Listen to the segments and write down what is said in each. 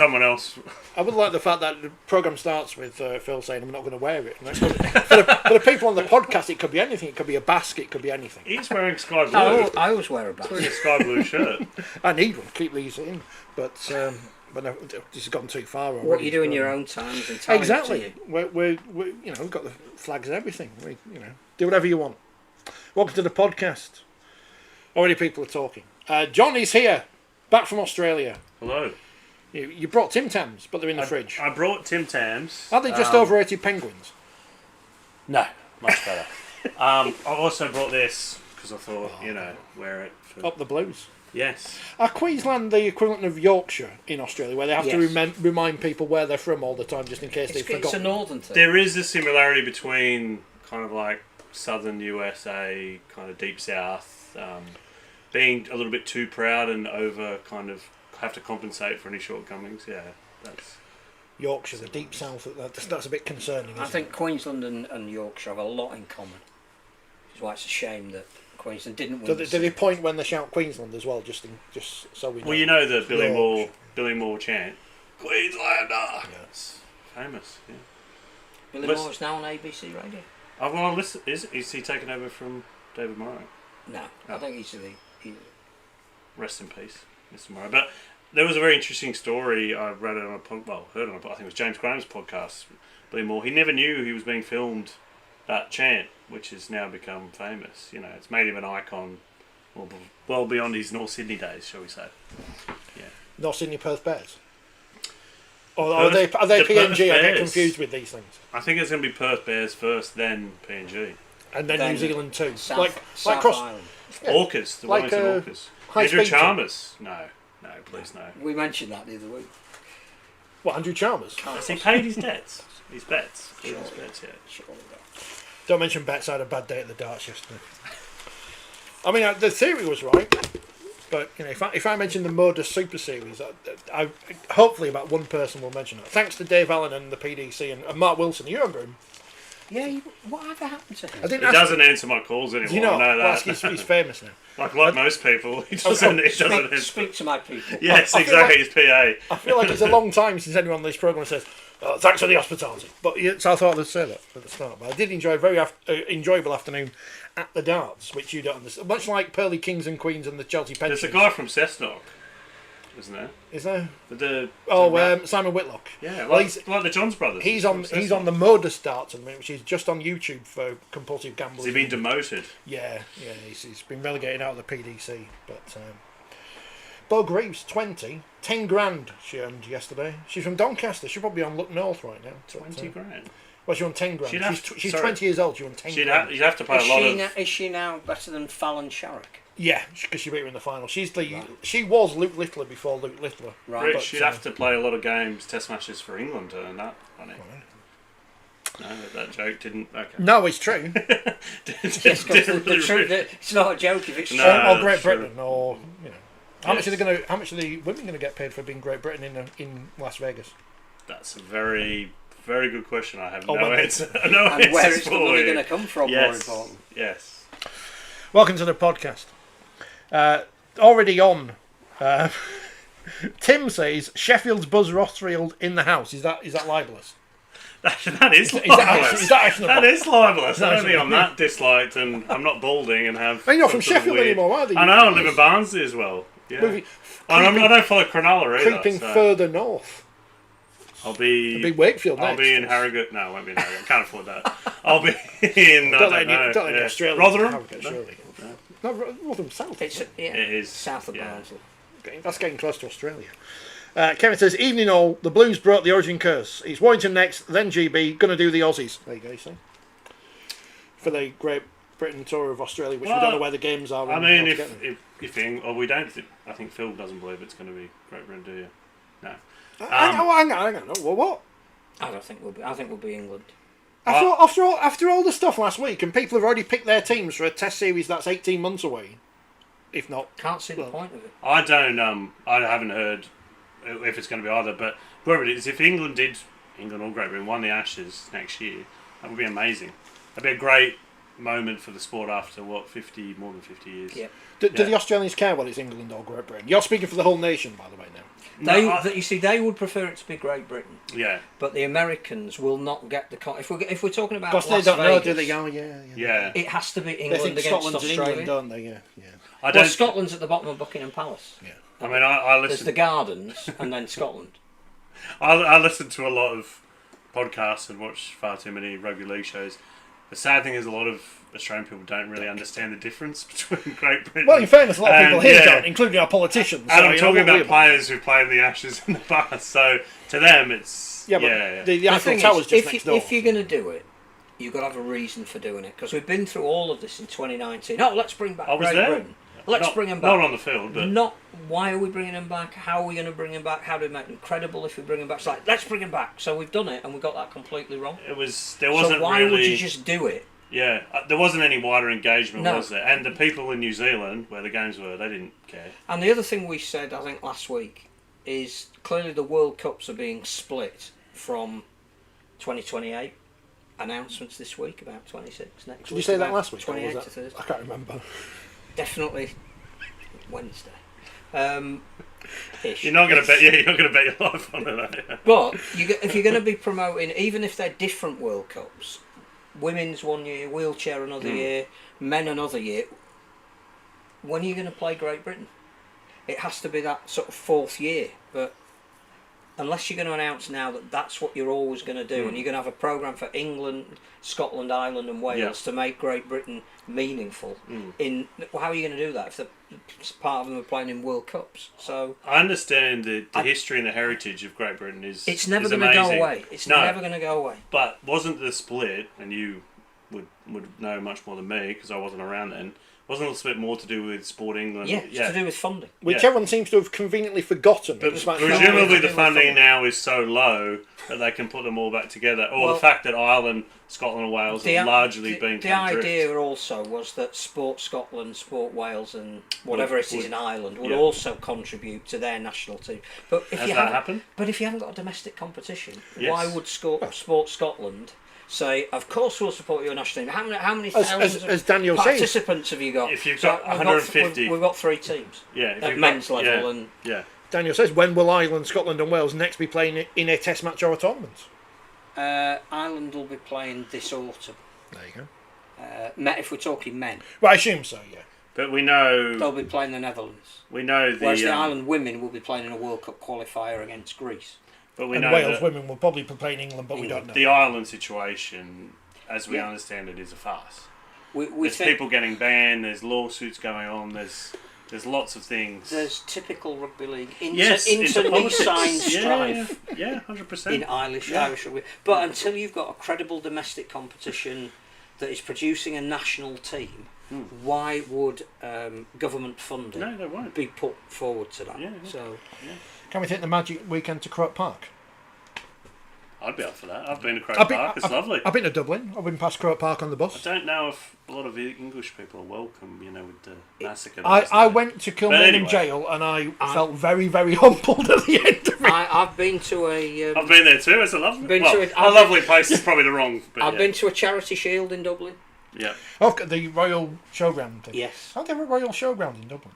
someone else. I would like the fact that the programme starts with Phil saying I'm not going to wear it. For the people on the podcast, it could be anything. It could be a basket. It could be anything. He's wearing sky blue. I always wear a basket. He's wearing a sky blue shirt. I need one. Keep these in. But no, this has gone too far already. What you do in your own time is entirely exactly. up to you. We're we've got the flags and everything. We do whatever you want. Welcome to the podcast. Already people are talking. John is here, back from Australia. Hello. You brought Tim Tams, but they're in the fridge. I brought Tim Tams. Are they just overrated penguins? No, much better. I also brought this because I thought, wear it. Up the blues. Yes. Are Queensland the equivalent of Yorkshire in Australia, where they have to remind people where they're from all the time, just in case they've forgotten? It's a northern thing. There is a similarity between kind of like southern USA, kind of deep south, being a little bit too proud and over kind of have to compensate for any shortcomings. Yeah, that's Yorkshire, the deep south. That's a bit concerning. I think Queensland and Yorkshire have a lot in common. Which is why it's a shame that Queensland didn't win. Do they point when they shout Queensland as well, just so we know? Well, you know the Billy Moore chant, Queenslander. Yeah. It's famous. Yeah. Billy Moore is now on ABC Radio. Oh, well, listen, is he taken over from David Morrow? No, I think he's Rest in peace, Mr. Morrow. But there was a very interesting story I read it on heard on I think it was James Graham's podcast. Billy Moore, he never knew he was being filmed that chant, which has now become famous. It's made him an icon, well beyond his North Sydney days, shall we say? Yeah. North Sydney Perth Bears. Or are they PNG? I get confused with these things. I think it's going to be Perth Bears first, then PNG, and then New Zealand too. South Island. Yeah. Orcas, the Wellington Orcas. Andrew Chalmers. No, please no. We mentioned that the other week. What, Andrew Chalmers? Has he paid his debts? His bets. Sure. His bets, yeah. Sure. Don't mention bets. I had a bad day at the darts yesterday. I mean, the theory was right, but if I mention the Modus Super Series, I hopefully about one person will mention it. Thanks to Dave Allen and the PDC and Mark Wilson. You remember him? Yeah, whatever happened to him? He doesn't answer my calls anymore. You know, I know that. He's famous now. Like most people, he doesn't speak to my people. Yes, exactly. His PA. I feel like it's a long time since anyone on this programme says, "Thanks for the hospitality." But so I thought I'd say that at the start. But I did enjoy a very enjoyable afternoon at the darts, which you don't understand. Much like Pearly Kings and Queens and the Chelsea Pensions. There's a guy from Cessnock, isn't there? Is there? Simon Whitlock. Yeah, like the Johns brothers. He's on the Modus Darts, which is just on YouTube for compulsive gambling. Has he been demoted? Yeah, he's been relegated out of the PDC. But Bo Greaves, 20, 10 grand she earned yesterday. She's from Doncaster. She'll probably be on Look North right now. 20 grand. Well, she won 10 grand. She's 20 years old. She won 10 grand. You'd have to pay a lot of. Is she now better than Fallon Sharrock? Yeah, because she beat her in the final. She was Luke Littler before Luke Littler. Right. Rich, you'd have to play a lot of games, test matches for England to earn that money. Right. No, that joke didn't. Okay. No, it's true. It's not a joke if it's true. Or Great Britain, or how much are the women going to get paid for being Great Britain in Las Vegas? That's a very, very good question. I have no answer. And where is the money going to come from? More important. Yes. Welcome to the podcast. Already on. Tim says Sheffield's Buzz Rothfield in the house. Is that libelous? That is libelous. Is that actionable? That is libelous. I'm that disliked, and I'm not balding and have. You're not from Sheffield anymore, are you? I know. I live in Barnsley as well. Yeah. I don't follow Cronulla either. Creeping further north. I'll be Wakefield next. I'll be in Harrogate. No, I won't be in Harrogate. I can't afford that. I'll be in. Don't let any Australians. Rotherham. No, Rotherham South. It is south of Barnsley. That's getting close to Australia. Kevin says, "Evening all. The Blues broke the Origin curse. It's Warrington next, then GB. Going to do the Aussies." There you go. You see. For the Great Britain tour of Australia, which we don't know where the games are. I mean, we don't. I think Phil doesn't believe it's going to be Great Britain, do you? No. Hang on. What? I don't think we'll be. I think we'll be England. After all the stuff last week, and people have already picked their teams for a Test series that's 18 months away, if not. Can't see the point of it. I don't. I haven't heard if it's going to be either. But whoever it is, if England or Great Britain won the Ashes next year, that would be amazing. That'd be a great moment for the sport after more than 50 years. Yeah. Do the Australians care whether it's England or Great Britain? You're speaking for the whole nation, by the way, now. You see, they would prefer it to be Great Britain. Yeah. But the Americans will not get the... If we're talking about Because Las they don't know, do Vegas, they? Oh, yeah. Yeah. It has to be They England think against Scotland's in Australia. England, don't they? Yeah. Well, Scotland's at the bottom of Buckingham Palace. Yeah. I mean, I There's listen. the Gardens and then Scotland. I listen to a lot of podcasts and watch far too many rugby league shows. The sad thing is, a lot of Australian people don't really understand the difference between Great Britain. Well, in fairness, a lot of people here yeah. don't, including our politicians. And so, I'm you know, talking what about we- players who played in the Ashes in the past. So to them, it's Yeah, but the Eiffel thing Tower's is, just next door. if you're going to do it, you've got to have a reason for doing it. Because we've been through all of this in 2019. Oh, let's bring back I was Great there. Britain. Let's bring them back. Not on the field, but Not why are we bringing them back? How are we going to bring them back? How do we make them credible if we bring them back? It's like, let's bring them back. So we've done it and we got that completely wrong. there wasn't So why really. would you just do it? Yeah, there wasn't any wider engagement, No. was there? And the people in New Zealand, where the games were, they didn't care. And the other thing we said, I think, last week is clearly the World Cups are being split from 2028. Announcements this week about 26 next week. Did you say that about last week? or 28 was to that- Thursday. I can't remember. Definitely Wednesday. Ish. You're not going to bet. Yeah, you're not going to bet your life on it. Are you? But if you're going to be promoting, even if they're different World Cups, women's one year, wheelchair another year, men another year, when are you going to play Great Britain? It has to be that sort of fourth year. But unless you're going to announce now that that's what you're always going to do, and you're going to have a programme for England, Scotland, Ireland and Wales to make Great Britain meaningful, how are you going to do that if part of them are playing in World Cups? So I understand the history and the heritage of Great Britain is. it's never going going to to go away. It's never going to go away. But wasn't the split, and you would know much more than me because I wasn't around then. Wasn't the split more to do with Sport England? Yeah, it's to do with funding. Which everyone seems to have conveniently forgotten. But It's like- presumably the funding now is so low that they can put them all back together. Or Well, the fact that Ireland, Scotland and Wales have largely been the idea also was that Sport Scotland, Sport Wales and whatever it is in Ireland would also contribute to their national team. But if Has you that haven't, happened? But if you haven't got a domestic competition, Yes. why would Sport Scotland say, of course we'll support your national team? How many As- thousands as Daniel of says, participants have you got? if you've got 150 we've got 3 teams Yeah, if at you've men's got- level yeah, and yeah. Daniel says, when will Ireland, Scotland and Wales next be playing in a test match or a tournament? Ireland will be playing this autumn. There you go. If we're talking men, Well, I assume so, yeah. But we know they'll be playing the Netherlands. the Whereas the Ireland women will be playing in a World Cup qualifier against Greece. but we And know Wales that women will probably be playing England, but we don't know. the Ireland situation, as we understand it, is a farce. We There's think people getting banned. There's lawsuits going on. There's lots of things. there's typical rugby league Yes, into internally politics. signed strife Yeah, 100%. in Irish rugby. But until you've got a credible domestic competition that is producing a national team, why would government funding No, they won't. be put forward to that? Yeah. So Can we take the Magic weekend to Croke Park? I'd be up for that. I've been to Croke I've been- Park. It's lovely. I've been to Dublin. I've been past Croke Park on the I bus. don't know if a lot of the English people are welcome, with the massacre. that I was I there. went to Kilmainham anyway. jail and I felt very, very humbled at the end of it. I've been to a I've been there too. It's a lovely, Been to it. a lovely place. Is probably the wrong. But I've been to a charity shield in Dublin. Yeah. I've got the Royal Showground thing. Yes. I'll give a Royal Showground in Dublin.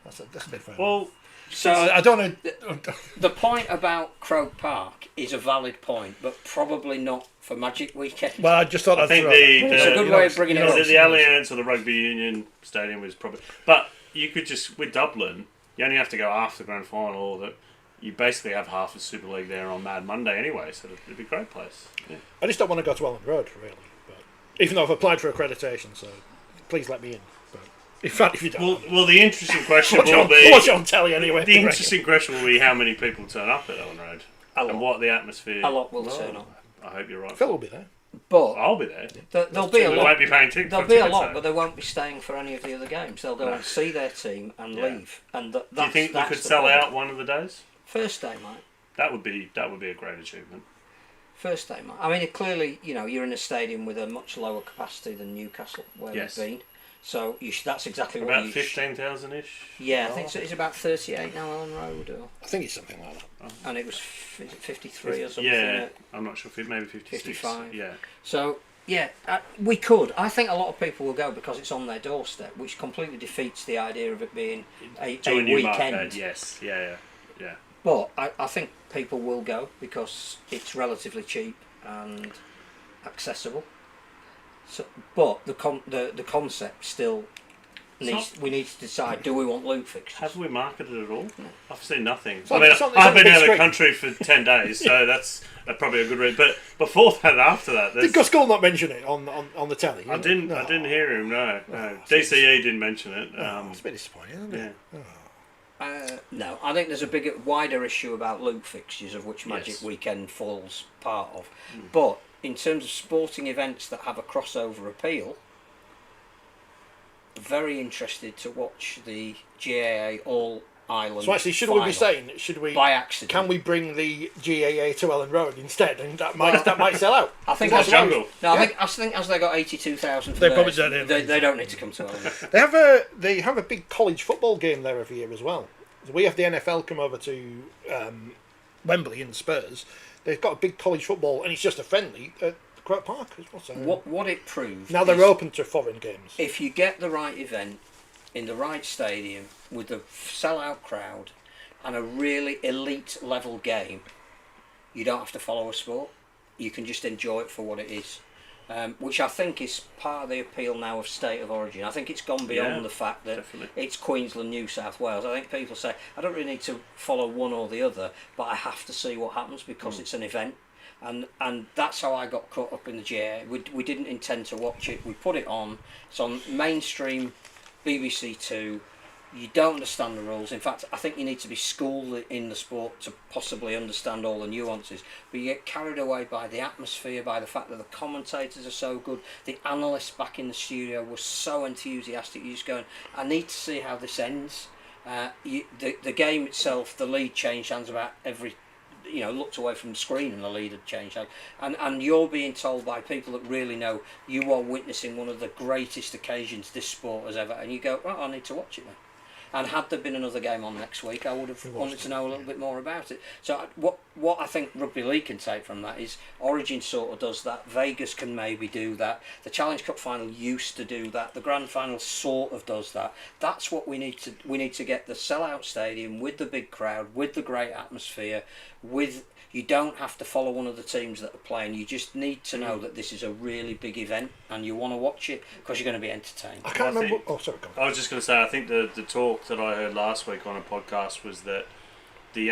That's a bit further. Well, So I don't know. the point about Croke Park is a valid point, but probably not for Magic Weekend. Well, I just thought I I'd think throw the- that. It's a good way of bringing it is up. it the Allianz or the Rugby Union Stadium was probably. But you could just with Dublin, you only have to go after the grand final. Or that you basically have half of Super League there on Mad Monday anyway, so it'd be a great place. Yeah. I just don't want to go to Elland Road, really. But even though I've applied for accreditation, so please let me in. But in fact, if you don't, Well, the interesting question watch will on, be. watch on telly anyway. The interesting question will be how many people turn up at Ellen Road A lot. and what the atmosphere. A lot will turn up. I hope you're right. Phil will be there. But I'll be there. there'll be a We lot. won't be paying tickets. There'll be a lot, but they won't be staying for any of the other games. They'll go and see their team and leave. And Do you think we could the sell problem. out one of the days? First day, mate. That would be a great achievement. First day, mate. I mean, clearly, you're in a stadium with a much lower capacity than Newcastle, where Yes. we've been. So that's exactly what About you 15,000 ish. Yeah, I think so. It's about 38 now on road, I think it's something like that. and it was 53 or something. Yeah, I'm not sure. Maybe 56. 55. Yeah. So Yeah, we could. I think a lot of people will go because it's on their doorstep, which completely defeats the idea of it being a weekend. Yes, yeah. But I think people will go because it's relatively cheap and accessible. So, but the concept still needs. We need to decide: do we want loot fixtures? Have we marketed it at all? I've seen nothing. I mean, I've been out of the country for 10 days, so that's probably a good reason. But before that, and after that, did Guskull not mention it on the telly? I didn't hear him. No. DCE didn't mention it. It's a bit disappointing, isn't it? Yeah. No, I think there's a wider issue about loot fixtures, of which Magic Weekend falls part of. But in terms of sporting events that have a crossover appeal, very interested to watch the GAA All Ireland. So actually, should we by accident? Can we bring the GAA to Ellen Road instead, and that might sell out? I think that's jungle. No, I think as they got 82,000, they probably don't. They don't need to come to Ellen. They have a big college football game there every year as well. We have the NFL come over to Wembley in Spurs. They've got a big college football, and it's just a friendly at Croke Park. What it proves now they're open to foreign games. If you get the right event in the right stadium with a sellout crowd and a really elite level game, you don't have to follow a sport. You can just enjoy it for what it is. Which I think is part of the appeal now of State of Origin. I think it's gone beyond the fact that it's Queensland, New South Wales. I think people say, I don't really need to follow one or the other, but I have to see what happens because it's an event. And that's how I got caught up in the GA. We didn't intend to watch it. We put it on. It's on mainstream BBC Two. You don't understand the rules. In fact, I think you need to be schooled in the sport to possibly understand all the nuances. But you get carried away by the atmosphere, by the fact that the commentators are so good. The analysts back in the studio were so enthusiastic. You're just going, I need to see how this ends. The game itself, the lead changed hands about every... looked away from the screen and the lead had changed. And you're being told by people that really know you are witnessing one of the greatest occasions this sport has ever... And you go, I need to watch it now. And had there been another game on next week, I would have wanted to know a little bit more about it. So what I think Rugby League can take from that is Origin sort of does that. Vegas can maybe do that. The Challenge Cup final used to do that. The Grand Final sort of does that. That's what we need to. We need to get the sellout stadium with the big crowd, with the great atmosphere, with... You don't have to follow one of the teams that are playing. You just need to know that this is a really big event and you want to watch it because you're going to be entertained. I can't remember... sorry, go on. I was just going to say, I think the talk that I heard last week on a podcast was that the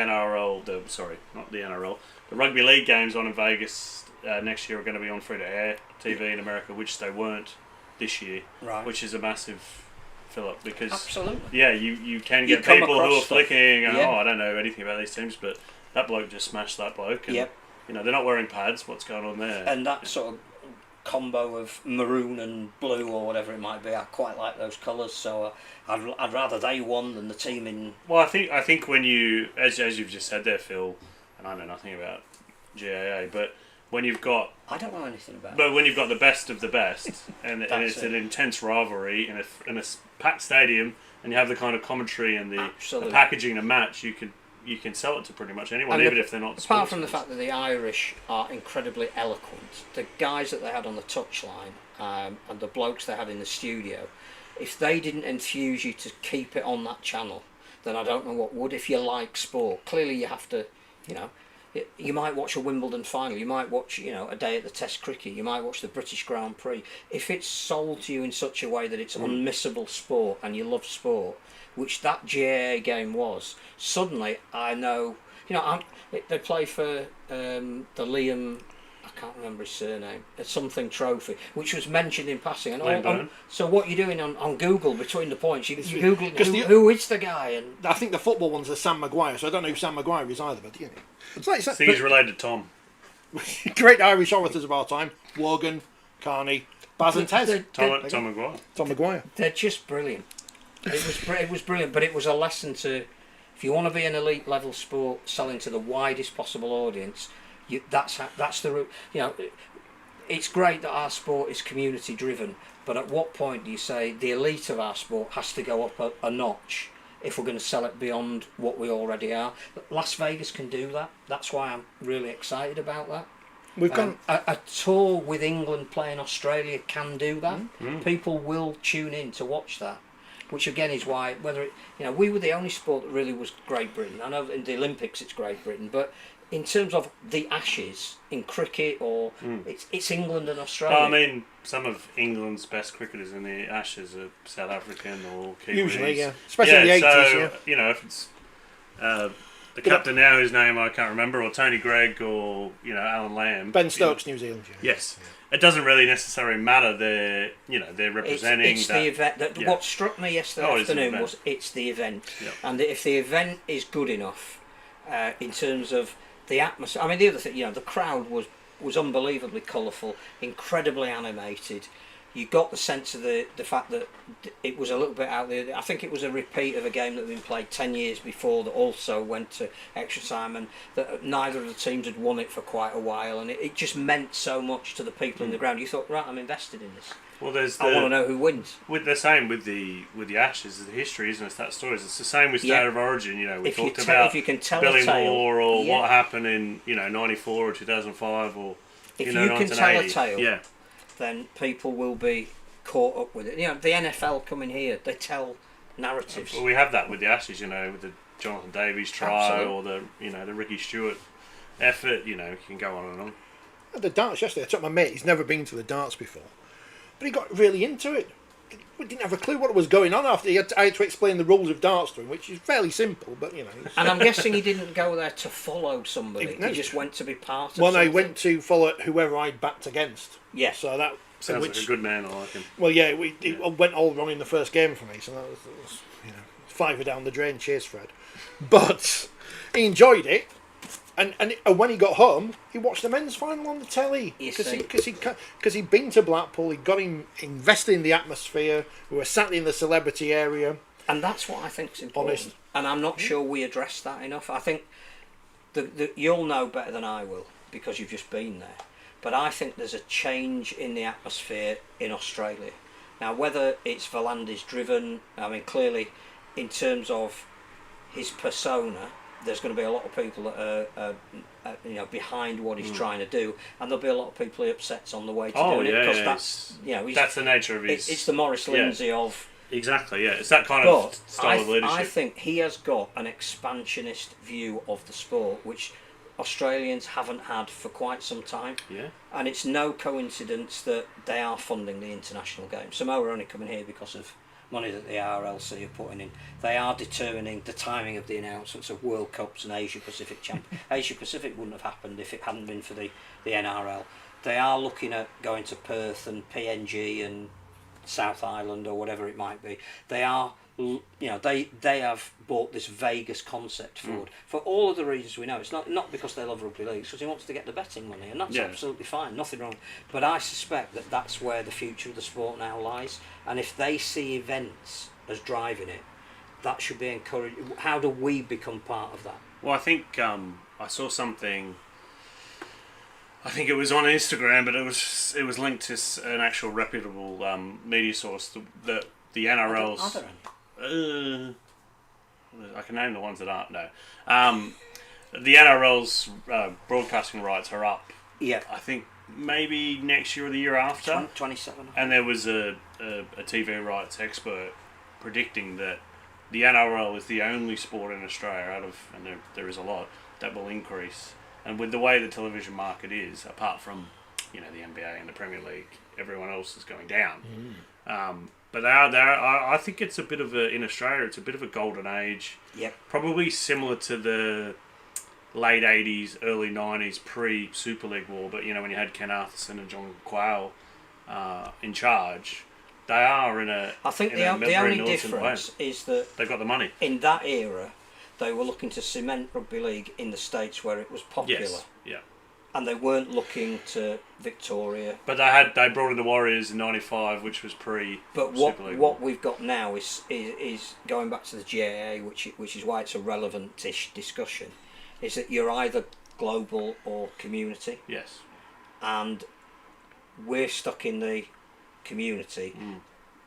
Rugby League games on in Vegas next year are going to be on free-to-air TV in America, which they weren't this year, right? Which is a massive fill-up because... Absolutely. Yeah, you can get people who are flicking and, I don't know anything about these teams, but... That bloke just smashed that bloke. And, they're not wearing pads. What's going on there? And that sort of combo of maroon and blue or whatever it might be, I quite like those colours. So I'd rather they won than the team in... Well, I think when you, as you've just said there, Phil, and I know nothing about GAA, but when you've got... I don't know anything about it. But when you've got the best of the best, and it's an intense rivalry in a packed stadium, and you have the kind of commentary and the packaging a match, you can sell it to pretty much anyone, even if they're not. Apart from the fact that the Irish are incredibly eloquent, the guys that they had on the touchline and the blokes they had in the studio, if they didn't enthuse you to keep it on that channel, then I don't know what would. If you like sport, clearly you have to, you might watch a Wimbledon final, you might watch, a day at the Test cricket, you might watch the British Grand Prix. If it's sold to you in such a way that it's unmissable sport and you love sport, which that GAA game was, suddenly I know, they play for the Liam, I can't remember his surname, something trophy, which was mentioned in passing. And so what you're doing on Google between the points, you're Googling who is the guy. And I think the football ones are Sam Maguire, so I don't know who Sam Maguire is either, but I think he's related to Tom. Great Irish orators of our time, Wogan, Carney, Baz and Tez. Tom Maguire. Tom Maguire. They're just brilliant. It was brilliant, but it was a lesson to, if you want to be an elite level sport selling to the widest possible audience, that's the route. It's great that our sport is community driven, but at what point do you say the elite of our sport has to go up a notch if we're going to sell it beyond what we already are? Las Vegas can do that. That's why I'm really excited about that. We've gone. A tour with England playing Australia can do that. Mm. People will tune in to watch that, which again is why we were the only sport that really was Great Britain. I know in the Olympics it's Great Britain, but in terms of the Ashes in cricket or it's England and Australia. Well, I mean, some of England's best cricketers in the Ashes are South African or Kiwis. Usually, yeah, especially in the 80s. So, if it's the captain now, whose name I can't remember, or Tony Gregg, or Alan Lamb. Ben Stokes, New Zealand. Yeah. Yes, it doesn't really necessarily matter. They're representing. It's the event. What struck me yesterday afternoon was it's the event, and if the event is good enough, in terms of the atmosphere. I mean, the other thing, the crowd was unbelievably colourful, incredibly animated. You got the sense of the fact that it was a little bit out there. I think it was a repeat of a game that had been played 10 years before that also went to extra time, and that neither of the teams had won it for quite a while, and it just meant so much to the people in the ground. You thought, right, I'm invested in this. Well, I want to know who wins. With the same with the Ashes, the history, isn't it? That stories. It's the same with State of Origin. We talked about if you can tell Billy a tale, Moore or what happened in 94 or 2005 or if you can tell a tale, yeah, then people will be caught up with it. The NFL coming here, they tell narratives. Well, we have that with the Ashes, with the Jonathan Davies try or the Ricky Stewart effort. You can go on and on. At the darts yesterday, I took my mate. He's never been to the darts before, but he got really into it. We didn't have a clue what was going on after. I had to explain the rules of darts to him, which is fairly simple, but And I'm guessing he didn't go there to follow somebody. He just went to be part of something. I went to follow whoever I'd backed against. Yeah. So that sounds like a good man. I like him. Well, yeah, it went all wrong in the first game for me, so that was fiver down the drain, cheers, Fred. But he enjoyed it. And when he got home, he watched the men's final on the telly because he'd been to Blackpool. He got him invested in the atmosphere. We were sat in the celebrity area, and that's what I think is important. Honest. And I'm not sure we address that enough. I think you'll know better than I will because you've just been there. But I think there's a change in the atmosphere in Australia now. Whether it's Volandis driven, I mean, clearly, in terms of his persona. There's going to be a lot of people that are behind what he's trying to do, and there'll be a lot of people he upsets on the way to doing it because that's the nature of his. It's the Maurice Lindsay of exactly. Yeah, it's that kind of style of leadership. I think he has got an expansionist view of the sport, which Australians haven't had for quite some time. Yeah, and it's no coincidence that they are funding the international games. Samoa are only coming here because of money that the RLC are putting in. They are determining the timing of the announcements of World Cups and Asia Pacific Championships. Asia Pacific wouldn't have happened if it hadn't been for the NRL. They are looking at going to Perth and PNG and South Island or whatever it might be. They are, they have brought this Vegas concept forward for all of the reasons we know. It's not because they love rugby league, it's because he wants to get the betting money, and that's absolutely fine, nothing wrong. But I suspect that that's where the future of the sport now lies, and if they see events as driving it, that should be encouraged. How do we become part of that? Well, I think I saw something. I think it was on Instagram, but it was linked to an actual reputable media source. That the NRL's. I can name the ones that aren't. No, the NRL's broadcasting rights are up. Yeah, I think maybe next year or the year after. 27. And there was a TV rights expert predicting that the NRL is the only sport in Australia and there is a lot that will increase. And with the way the television market is, apart from the NBA and the Premier League, everyone else is going down. But they are. I think it's a bit of in Australia. It's a bit of a golden age. Yep. Probably similar to the late '80s, early '90s pre-Super League war. But when you had Ken Arthurson and John Quayle in charge, they are in a. I think the only difference is that they've got the money. In that era, they were looking to cement rugby league in the States where it was popular. Yes. Yeah. And they weren't looking to Victoria. But they brought in the Warriors in '95, which was pre. But what we've got now is going back to the GAA, which is why it's a relevant-ish discussion, is that you're either global or community. Yes. And we're stuck in the community.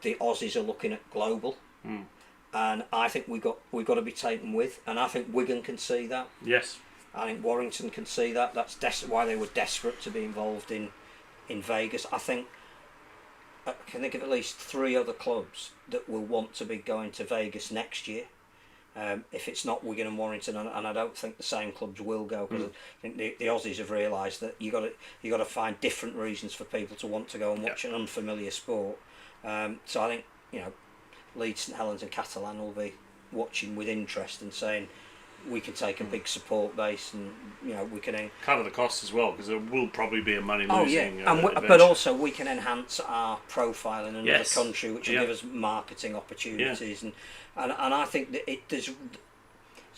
The Aussies are looking at global. And I think we've got to be taken with, and I think Wigan can see that. Yes. I think Warrington can see that. That's why they were desperate to be involved in Vegas. I can think of at least 3 other clubs that will want to be going to Vegas next year. If it's not Wigan and Warrington, and I don't think the same clubs will go, because I think the Aussies have realised that you got to find different reasons for people to want to go and watch an unfamiliar sport. So I think Leeds, St Helens, and Catalan will be watching with interest and saying we can take a big support base, and we can cover the costs as well, because it will probably be a money losing. But also we can enhance our profile in another country, which will give us marketing opportunities, and I think that it's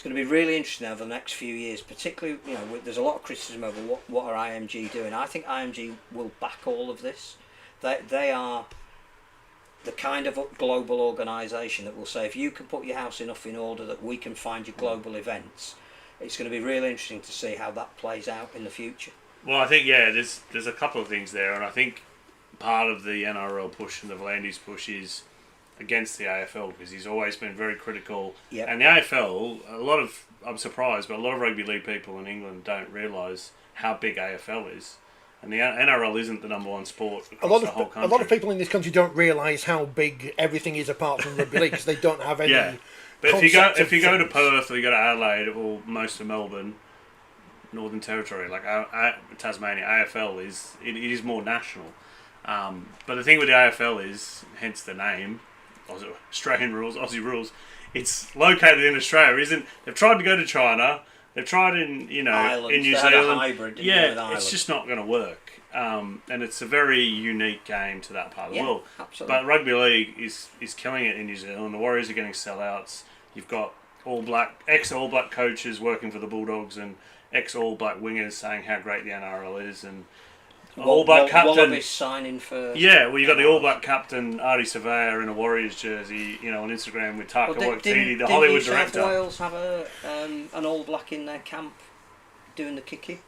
going to be really interesting over the next few years. Particularly, there's a lot of criticism over what are IMG doing. I think IMG will back all of this. They are the kind of global organisation that will say, if you can put your house enough in order that we can find you global events, it's going to be really interesting to see how that plays out in the future. Well, I think there's a couple of things there, and I think part of the NRL push and the V'landys push is against the AFL, because he's always been very critical. Yep. And the AFL, I'm surprised, but a lot of rugby league people in England don't realise how big AFL is. And the NRL isn't the number one sport across the whole country. A lot of people in this country don't realise how big everything is apart from rugby league, because they don't have any. Yeah, but if you go to Perth, or you go to Adelaide, or most of Melbourne, Northern Territory, like Tasmania, AFL it is more national. But the thing with the AFL is, hence the name, Australian rules, Aussie rules. It's located in Australia, they've tried to go to China. They've tried in Ireland, in New they had a Zealand. hybrid, It's just not going to work. And it's a very unique game to that part of the world. Absolutely. But rugby league is killing it in New Zealand. The Warriors are getting sellouts. You've got ex-All Black coaches working for the Bulldogs, and ex-All Black wingers saying how great the NRL is, and All Black captain. Wallabies signing for. Yeah, well, you got the All Black captain Artie Surveyor in a Warriors jersey, on Instagram with Taka Waititi, the Hollywood director. Did New South Wales have an All Black in their camp doing the kicking?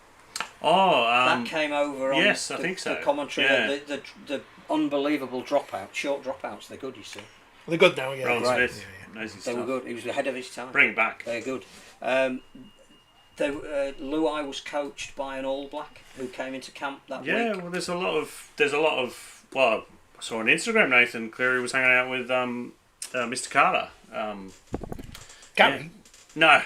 That came over on I think so. The commentary. Yeah. The unbelievable short dropouts. They're good, you see. They're good now, yeah. Ron Right. Smith, amazing They stuff. were good. He was ahead of his time. Bring it back. They're good. Luai was coached by an All Black who came into camp that week. Yeah, well, there's a lot of. Well, I saw on Instagram Nathan Cleary was hanging out with Mr. Carter. Gary? No,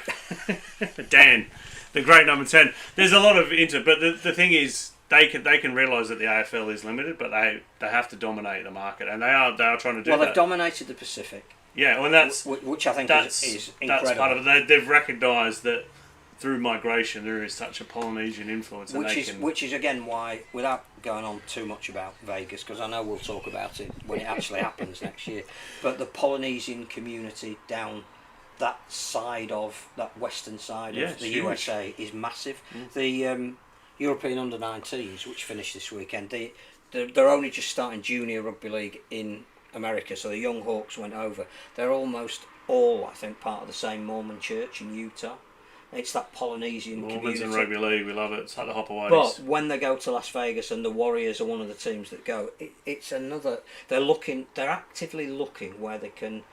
Dan, the great number 10. There's a lot of but the thing is, they can realise that the AFL is limited, but they have to dominate the market, and they are trying to do that. Well, they've dominated the Pacific. Yeah, well, that's which I think is incredible. That's part of it. They've recognised that through migration there is such a Polynesian influence, which is again why, without going on too much about Vegas, because I know we'll talk about it when it actually happens next year, but the Polynesian community down that side of that western side of the USA is massive. The European under-19s, which finished this weekend, they're only just starting junior rugby league in America, so the Young Hawks went over. They're almost all, I think, part of the same Mormon church in Utah. It's that Polynesian Mormons community. and rugby league, we love it. It's like the Hopper But when they go to Las Vegas, and the Warriors are one of the teams that go, it's another. They're actively looking where they can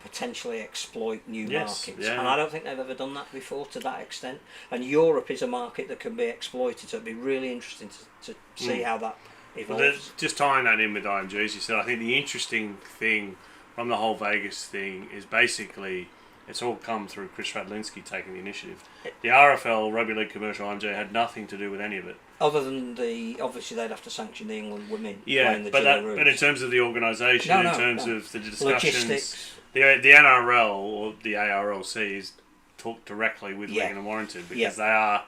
potentially exploit new markets, and I don't think they've ever done that before to that extent. And Europe is a market that can be exploited, so it'd be really interesting to see how that evolves. Well, just tying that in with IMG, as you said, I think the interesting thing from the whole Vegas thing is basically it's all come through Chris Radlinski taking the initiative. The RFL, Rugby League Commercial IMG, had nothing to do with any of it. Other than obviously they'd have to sanction the England women. Yeah, the but in terms of the organisation, in terms of the discussions, logistics. The NRL or the ARLC is talk directly with Wigan and Warrington, because they are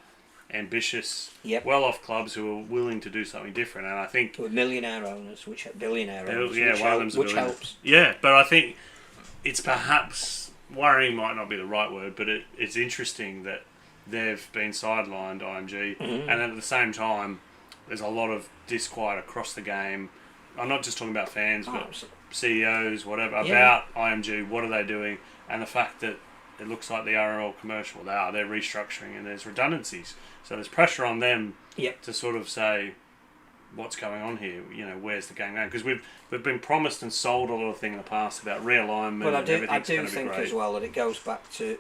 ambitious, well-off clubs who are willing to do something different. And I think with millionaire owners, billionaire owners, one of them's which helps. Yeah, but I think it's perhaps worrying might not be the right word, but it's interesting that they've been sidelined, IMG, and at the same time, there's a lot of disquiet across the game. I'm not just talking about fans, but CEOs, whatever, about IMG. What are they doing? And the fact that it looks like the RL commercial, they're restructuring, and there's redundancies. So there's pressure on them to sort of say, what's going on here. Where's the game going? Because we've been promised and sold a lot of things in the past about realignment. But I and do everything's think great. as well that it goes back to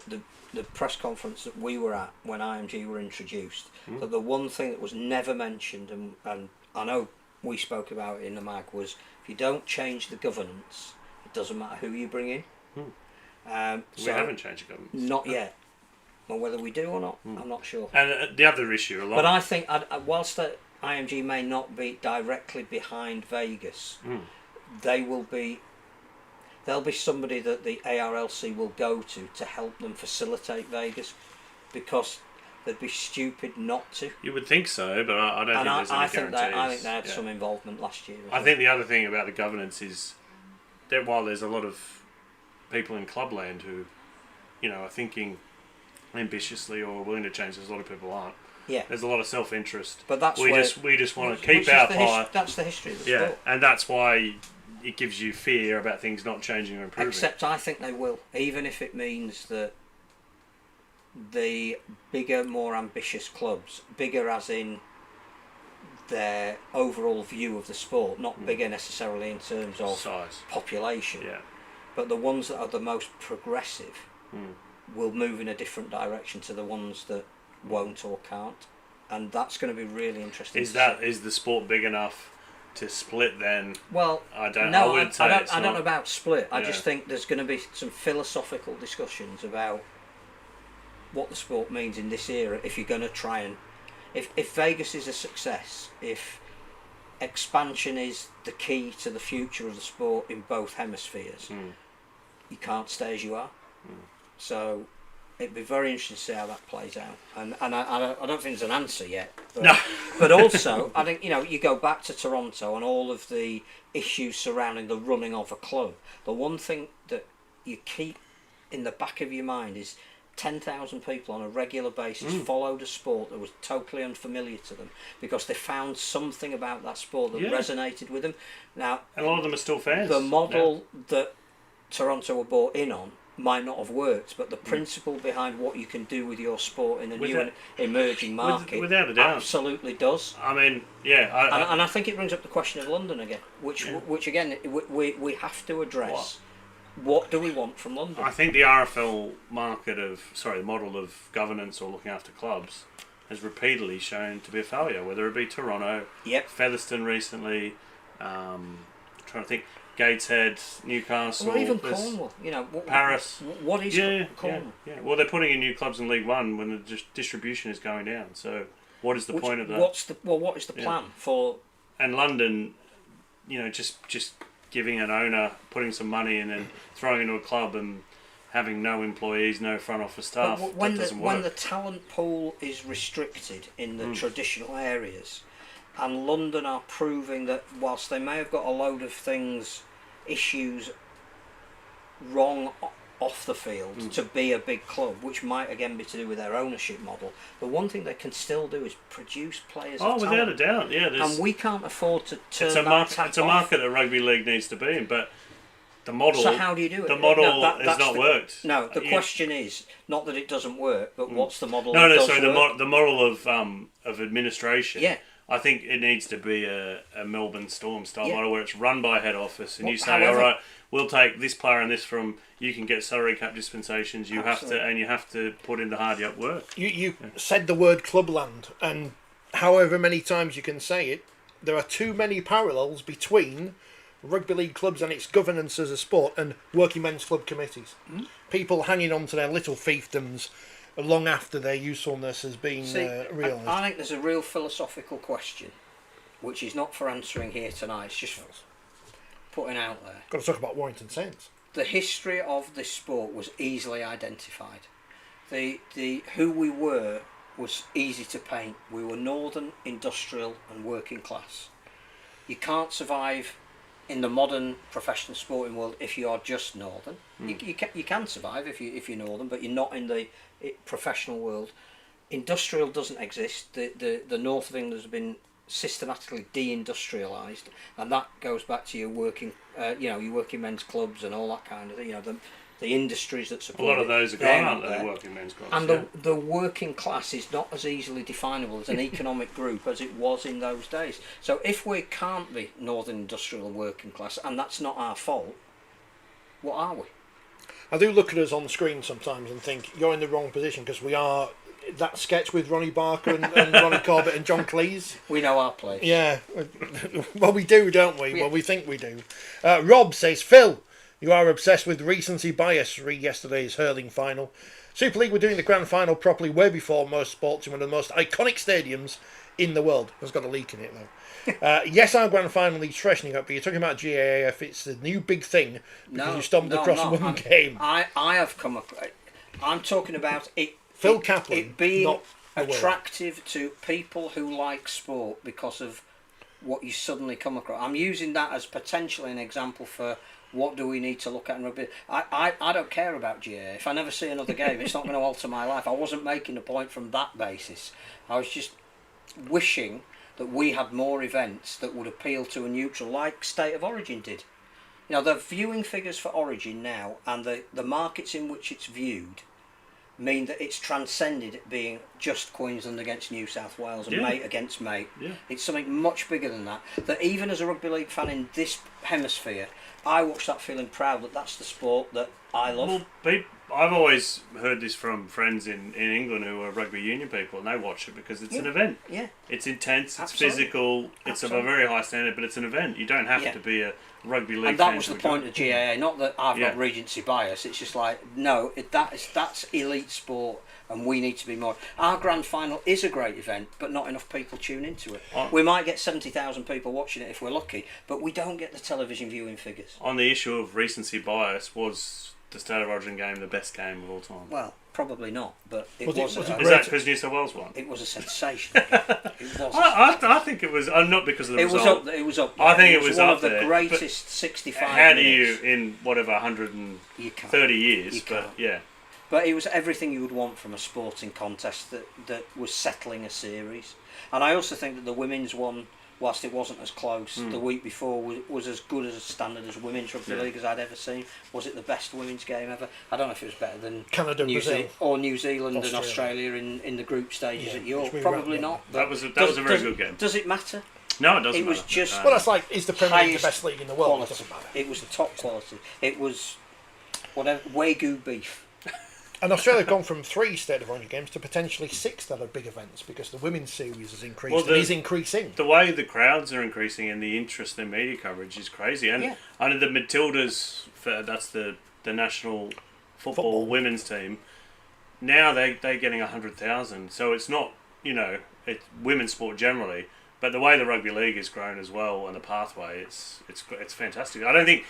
the press conference that we were at when IMG were introduced. That the one thing that was never mentioned, and I know we spoke about it in the mag, was if you don't change the governance, it doesn't matter who you bring in. We haven't changed the governance. Not yet. Well, whether we do or not, I'm not sure. And the other issue, But I think, whilst the IMG may not be directly behind Vegas, there'll be somebody that the ARLC will go to help them facilitate Vegas, because they'd be stupid not to. You would think so, but I don't think there's any guarantees. I think they had some involvement last year. I think the other thing about the governance is that while there's a lot of people in clubland who, are thinking ambitiously or willing to change, there's a lot of people aren't. Yeah. There's a lot of self-interest. But that's we just want to keep our pie. That's the history of the Yeah, sport. and that's why it gives you fear about things not changing or improving. Except I think they will, even if it means that the bigger, more ambitious clubs, bigger as in their overall view of the sport, not bigger necessarily in terms of size, population, but the ones that are the most progressive will move in a different direction to the ones that won't or can't, and that's going to be really interesting. Is the sport big enough to split then? Well, I don't know about split. I just think there's going to be some philosophical discussions about what the sport means in this era. If you're going to try and, if Vegas is a success, if expansion is the key to the future of the sport in both hemispheres, you can't stay as you are. So it'd be very interesting to see how that plays out. And I don't think there's an answer yet. But, no. But also, I think, you go back to Toronto and all of the issues surrounding the running of a club. The one thing that you keep in the back of your mind is 10,000 people on a regular basis followed a sport that was totally unfamiliar to them because they found something about that sport that resonated with them. Now, and a lot of them are still fans. The model that Toronto were bought in on might not have worked, but the principle behind what you can do with your sport in a new and emerging market without a doubt absolutely does. I mean, and I think it brings up the question of London again, which again we have to address. What do we want from London? I think the RFL model of governance or looking after clubs has repeatedly shown to be a failure, whether it be Toronto, Featherstone recently, trying to think, Gateshead, Newcastle, or even Cornwall, Paris. What is Cornwall? Yeah. Well, they're putting in new clubs in League One when the distribution is going down. So, what is the point of that? What is the plan for? And London, just giving an owner, putting some money in and throwing into a club and having no employees, no front office staff, that doesn't work. When the talent pool is restricted in the traditional areas, and London are proving that whilst they may have got a load of issues wrong off the field to be a big club, which might again be to do with their ownership model, the one thing they can still do is produce players of without talent. a doubt, And we can't afford to turn that tap It's a market that rugby league needs to be in, but the model... So how do you do it? The model has not worked. No, the question is, not that it doesn't work, but what's the model the model of administration. Yeah. I think it needs to be a Melbourne Storm style model where it's run by head office and you say, however, all right, we'll take this player and this from, you can get salary cap dispensations, you have to put in the hard work. You said the word clubland, and however many times you can say it, there are too many parallels between rugby league clubs and its governance as a sport and working men's club committees. People hanging on to their little fiefdoms long after their usefulness has been realised. I think there's a real philosophical question, which is not for answering here tonight, it's just putting out there. Got to talk about Warrington Saints. The history of this sport was easily identified. The who we were was easy to paint. We were northern, industrial and working class. You can't survive in the modern professional sporting world if you are just northern. You can survive if you're northern, but you're not in the professional world. Industrial doesn't exist. The north of England has been systematically deindustrialised, and that goes back to your working men's clubs and all that kind of thing. the industries that A support lot of it, those are they're gone, aren't not they? there. They work in men's clubs. And yeah. the working class is not as easily definable as an economic group as it was in those days. So if we can't be Northern Industrial working class, and that's not our fault, what are we? I do look at us on the screen sometimes and think you're in the wrong position because we are that sketch with Ronnie Barker and Ronnie Corbett and John Cleese. We know our place. Yeah, well we do, don't we? Yeah. Well, we think we do. Rob says, Phil, you are obsessed with recency bias. Read yesterday's hurling final. Super League were doing the grand final properly way before most sports in one of the most iconic stadiums in the world. It's got a leak in it though. Yes, our grand final needs freshening up, but you're talking about GAAF. It's the new big thing because you stumbled across one game. I have come up. I'm talking about it. Phil Kaplan, it being not the world. attractive to people who like sport because of what you suddenly come across. I'm using that as potentially an example for what do we need to look at in rugby. I don't care about GA. If I never see another game, it's not going to alter my life. I wasn't making a point from that basis. I was just wishing that we had more events that would appeal to a neutral, like State of Origin did. You know, the viewing figures for Origin now and the markets in which it's viewed mean that it's transcended it being just Queensland against New South Wales and mate against mate. Yeah. It's something much bigger than that. That even as a rugby league fan in this hemisphere, I watch that feeling proud that that's the sport that I love. Well, I've always heard this from friends in England who are rugby union people, and they watch it because it's an event. Yeah. It's intense, it's Absolutely. physical, it's of a very high standard, but it's an event. You don't have to be a rugby league And fan. that was the point of GAA. Not that I've got regency bias. It's just like, no, that's elite sport, and we need to be more. Our grand final is a great event, but not enough people tune into it. We might get 70,000 people watching it if we're lucky, but we don't get the television viewing figures. On the issue of recency bias, was the State of Origin game the best game of all time? Well, probably not, but it Was was. it Is that because New South Wales won? It was a sensation. It was. I think it was, not because of the It was result. up. It was up. I think it was one up of the there, greatest 65 How do minutes. you, in whatever, You can't. 130 years, You but can't. yeah. But it was everything you would want from a sporting contest that was settling a series. And I also think that the women's one, whilst it wasn't as close, the week before was as good as a standard as women's rugby league as I'd ever seen. Was it the best women's game ever? I don't know if it was better than Canada, Brazil. or New Zealand and Australia in the group stages at York. which we Probably ran. not. That was a very good game. Does it matter? No, it doesn't It was matter. just Well, that's like, is the Premier League the highest best league in the world? It quality. doesn't matter. It was top quality. It was whatever Wagyu beef. And Australia have gone from 3 State of Origin games to potentially 6 that are big events because the women's series has increased Well, and is increasing. The way the crowds are increasing and the interest in media coverage is crazy. And under the Matildas, that's the national football women's team, now they're getting 100,000. So it's not, it's women's sport generally, but the way the rugby league has grown as well and the pathway, it's fantastic. I don't think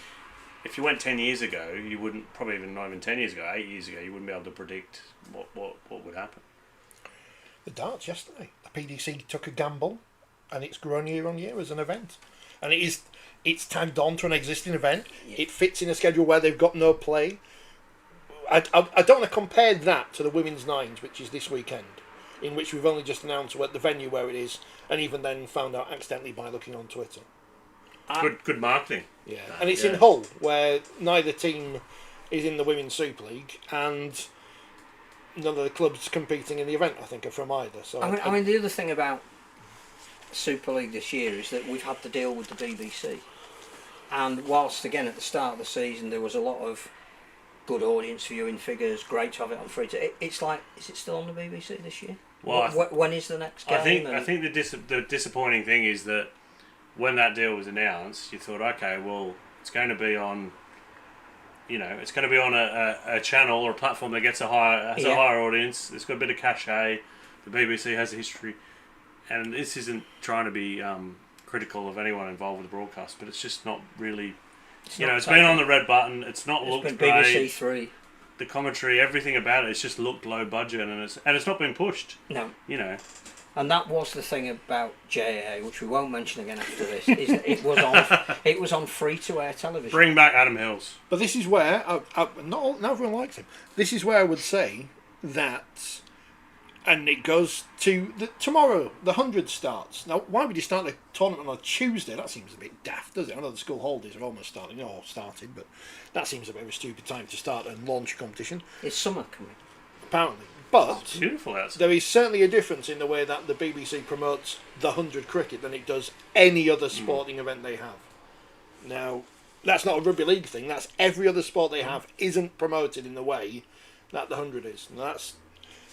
if you went 10 years ago, you wouldn't, probably even not even 10 years ago, 8 years ago, you wouldn't be able to predict what would happen. The darts yesterday, the PDC took a gamble, and it's grown year on year as an event, and it's tagged on to an existing event. It fits in a schedule where they've got no play. I don't want to compare that to the women's nines, which is this weekend, in which we've only just announced what the venue where it is, and even then found out accidentally by looking on Twitter. Good marketing. Yeah, and it's in Hull, where neither team is in the Women's Super League, and none of the clubs competing in the event, I think, are from either. So I mean, the other thing about Super League this year is that we've had to deal with the BBC. And whilst, again, at the start of the season, there was a lot of good audience viewing figures, great to have it on free to... It's like, is it still on the BBC this year? Well, when is the next game? I think the disappointing thing is that when that deal was announced, you thought, okay, well, it's going to be on, it's going to be on a channel or a platform that gets a higher audience. It's got a bit of cachet. The BBC has a history, and this isn't trying to be critical of anyone involved with the broadcast, but it's just not really. It's been on the red button. It's not looked great. BBC Three. The commentary, everything about it's just looked low budget, and it's not been pushed. No. And that was the thing about JA, which we won't mention again after this. Is that it was on free to air television. Bring back Adam Hills. But this is where not everyone likes him. This is where I would say that and it goes to tomorrow. The 100 starts. Now, why would you start the tournament on a Tuesday? That seems a bit daft, does it? I know the school holidays are almost starting, or started, but that seems a bit of a stupid time to start and launch a competition. It's summer coming. Apparently. But It's beautiful outside. there is certainly a difference in the way that the BBC promotes the 100 cricket than it does any other sporting event they have. Now, that's not a rugby league thing. That's every other sport they have isn't promoted in the way that the 100 is. And that's...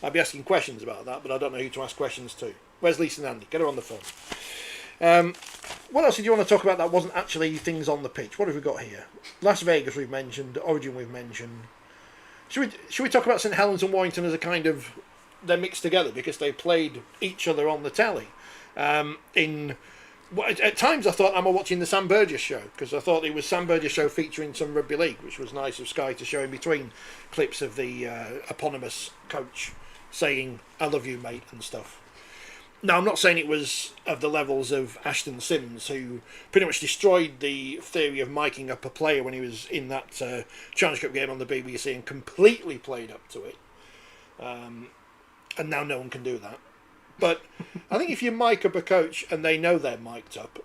I'd be asking questions about that, but I don't know who to ask questions to. Where's Lisa and Andy? Get her on the phone. What else did you want to talk about that wasn't actually things on the pitch? What have we got here? Las Vegas we've mentioned. Origin we've mentioned. Should we talk about St Helens and Warrington as a kind of... They're mixed together because they played each other on the telly. At times I thought I'm watching the Sam Burgess show, because I thought it was Sam Burgess show featuring some rugby league, which was nice of Sky to show in between clips of the eponymous coach saying "I love you, mate" and stuff. Now, I'm not saying it was of the levels of Ashton Sims, who pretty much destroyed the theory of miking up a player when he was in that Challenge Cup game on the BBC and completely played up to it. And now no one can do that. But I think if you mic up a coach and they know they're mic'd up,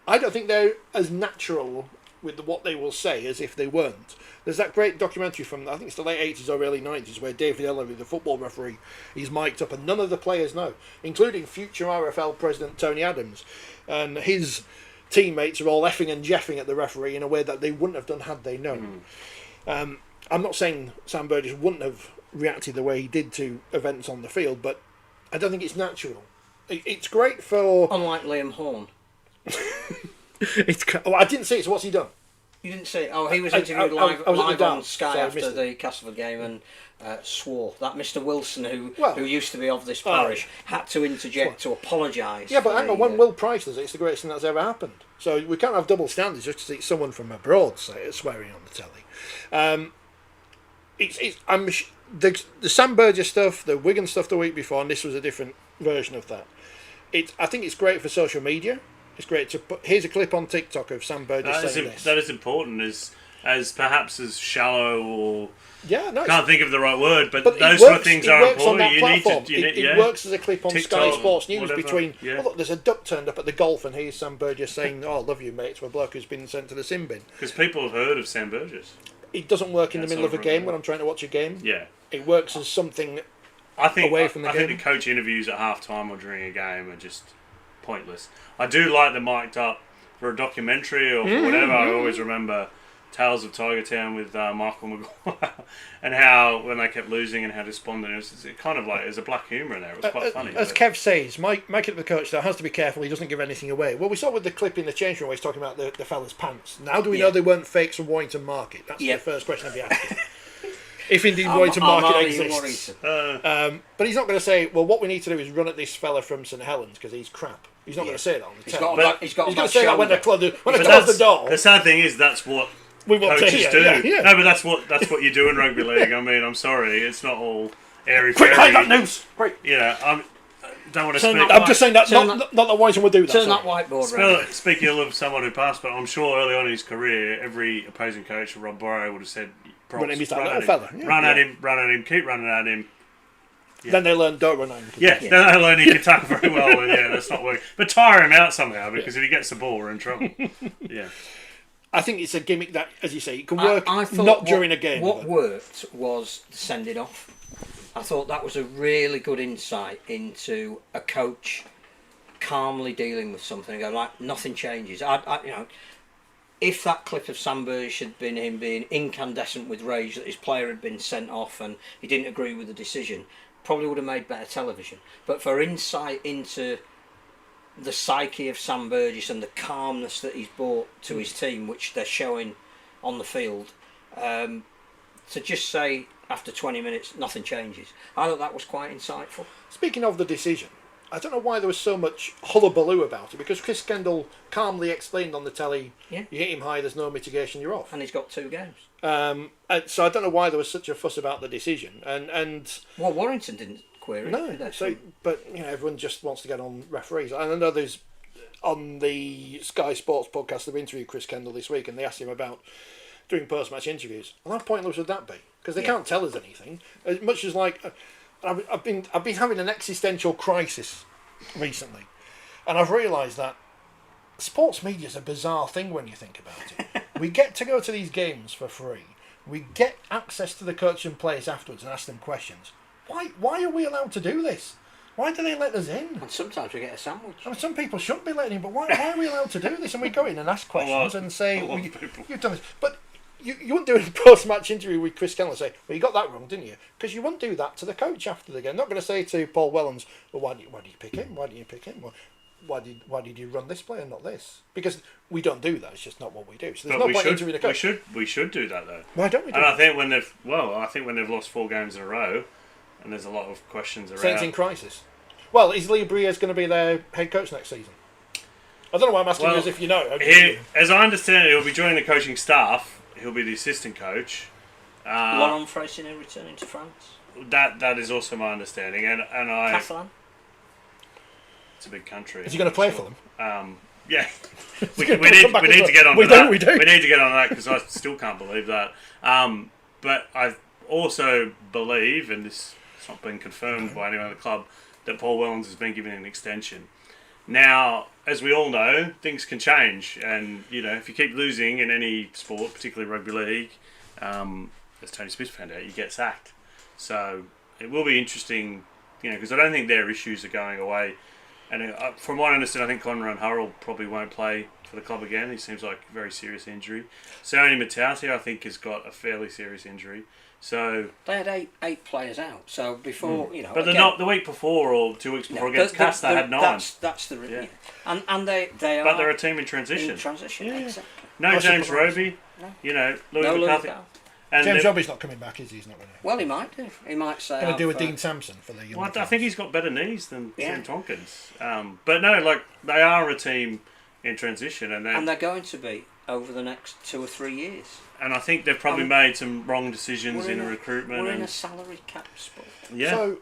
I don't think they're as natural with what they will say as if they weren't. There's that great documentary from, I think it's the late 80s or early 90s, where David Ellery, the football referee, is mic'd up and none of the players know, including future RFL president Tony Adams. And his teammates are all effing and jeffing at the referee in a way that they wouldn't have done had they known. I'm not saying Sam Burgess wouldn't have reacted the way he did to events on the field, but I don't think it's natural. It's great for... Unlike Liam Horn. I didn't see it, so what's he done? You didn't see it? Oh, he was interviewed live on dance, Sky so after the Castleford game and swore. That Mr Wilson, who used to be of this parish, had to interject to apologise. Yeah, but hang on, when Will Price does it, it's the greatest thing that's ever happened. So we can't have double standards just because it's someone from abroad swearing on the telly. The Sam Burgess stuff, the Wigan stuff the week before, and this was a different version of that. I think it's great for social media. It's great to put. Here's a clip on TikTok of Sam Burgess saying this. That is important, as perhaps as shallow or can't think of the right word, but those it sort works, of things it are works important. On that platform. It works as a clip on TikTok, Sky Sports News whatever. between. Oh, look, there's a duck turned up at the golf, and here's Sam Burgess saying, "Oh, I love you, mate," to a bloke who's been sent to the sin bin. Because people have heard of Sam Burgess. It doesn't work in the middle of a game when I'm trying to watch a game. Yeah, it works as something. Away from the game. I think the coach interviews at half time or during a game are just pointless. I do like the mic'd up for a documentary or for whatever. I always remember Tales of Tiger Town with Michael Maguire and how when they kept losing and how despondent it was. It kind of like there's a black humour in there. It was quite funny. As Kev says, Mike it the coach there has to be careful he doesn't give anything away. Well, we saw with the clip in the change room where he's talking about the fella's pants. Now do we know they weren't fakes from Warrington Market? That's the first question I'd be asking. If indeed Warrington Market exists. But he's not going to say, well, what we need to do is run at this fella from St Helens because he's crap. He's not going to say that on the telly. He's going to say that when they close the door. The sad thing is that's what we want coaches to hear. do. Yeah. No, but that's what you do in rugby league. I mean, I'm sorry, it's not all airy Quick, fairy. hide that news! Quick. I don't want to speak. I'm just saying that not that Warrington would do that. Turn that whiteboard around. Speaking of someone who passed, but I'm sure early on in his career, every opposing coach, Rob Burrow, would have said, run at him, keep running at him. Yeah. Then they learn don't run at him. Then they learn he can tackle very well, and that's not working. But tire him out somehow, because if he gets the ball, we're in trouble. Yeah. I think it's a gimmick that, as you say, it can work during a game. What worked was send it off. I thought that was a really good insight into a coach calmly dealing with something. Go like nothing changes. If that clip of Sam Burgess had been him being incandescent with rage that his player had been sent off and he didn't agree with the decision, probably would have made better television. But for insight into the psyche of Sam Burgess and the calmness that he's brought to his team, which they're showing on the field, to just say after 20 minutes nothing changes, I thought that was quite insightful. Speaking of the decision, I don't know why there was so much hullabaloo about it, because Chris Kendall calmly explained on the telly, you hit him high, there's no mitigation, you're off. And he's got 2 games. So I don't know why there was such a fuss about the decision. And well, Warrington didn't query it. No, but everyone just wants to get on referees. And I know there's, on the Sky Sports podcast, they've interviewed Chris Kendall this week, and they asked him about doing post-match interviews. And how pointless would that be? Because they can't tell us anything. As much as like... I've been having an existential crisis recently, and I've realised that sports media is a bizarre thing when you think about it. We get to go to these games for free. We get access to the coach and players afterwards and ask them questions. Why are we allowed to do this? Why do they let us in? And sometimes we get a sandwich. I mean, some people shouldn't be letting in, but why are we allowed to do this? And we go in and ask questions and say, you've done this. But you wouldn't do a post-match interview with Chris Kellner and say, well, you got that wrong, didn't you? Because you wouldn't do that to the coach after the game. Not going to say to Paul Wellens, well, why did you pick him? Why did you pick him? Why did you run this player and not this? Because we don't do that. It's just not what we do. So there's no point interviewing the coach. We should do that though. Why don't we do that? And I think when they've lost 4 games in a row, and there's a lot of questions around. Saints in crisis. Well, is Leigh going to be their head coach next season? I don't know why I'm asking you as if you know. As I understand it, he'll be joining the coaching staff. He'll be the assistant coach. Laurent Freycinet returning to France. That is also my understanding, and I. Catalan. It's a big country. Is he going to play for them? Yeah. we need to get on that. We need to get on that because I still can't believe that. But I also believe, and this has not been confirmed by anyone at the club, that Paul Wellens has been given an extension. Now, as we all know, things can change, and if you keep losing in any sport, particularly rugby league, as Tony Smith found out, you get sacked. So it will be interesting, because I don't think their issues are going away. And from what I understand, I think Conrad Hurrell probably won't play for the club again. He seems like a very serious injury. Sony Matauti, I think, has got a fairly serious injury. So they had eight players out. So before but they're not the week before or 2 weeks before against Cast. They had 9. That's the yeah. And they are. But they're a team in transition. Exactly. No James Roby. No. Louis McCarthy. And James Roby's not coming back, is he? He's not going to. Well, he might do. He might say. Going to do a Dean Sampson for the. Well, I think he's got better knees than Sam Tompkins. But no, they are a team in transition, and they're going to be over the next 2 or 3 years. And I think they've probably made some wrong decisions in recruitment. We're in a salary cap spot. Yeah. So,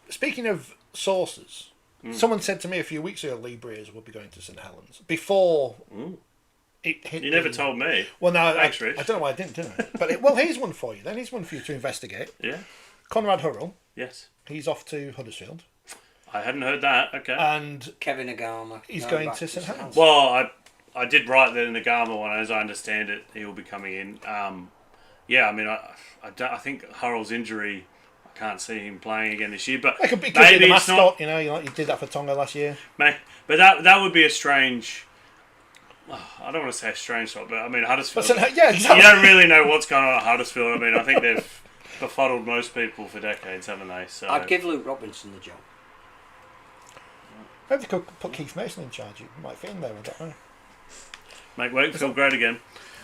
speaking of sources, someone said to me a few weeks ago Leigh Briers would be going to St Helens before it hit. You never told me. Well, no, thanks, Rich. I don't know why I didn't I? But here's one for you. Then here's one for you to investigate. Yeah. Conrad Hurrell. Yes. He's off to Huddersfield. I hadn't heard that. Okay. And Kevin Agama. He's going to St Helens. Well, I did write that in the Agama one. As I understand it, he will be coming in. I think Hurrell's injury, I can't see him playing again this year. But it could maybe be the it's mascot. not. You did that for Tonga last year. But that would be a strange. I don't want to say a strange thought, but Huddersfield. Yeah, exactly. You don't really know what's going on at Huddersfield. I think they've befuddled most people for decades, haven't they? So I'd give Luke Robinson the job. Maybe they could put Keith Mason in charge. He might fit in there. I don't know. Make Wakefield great again.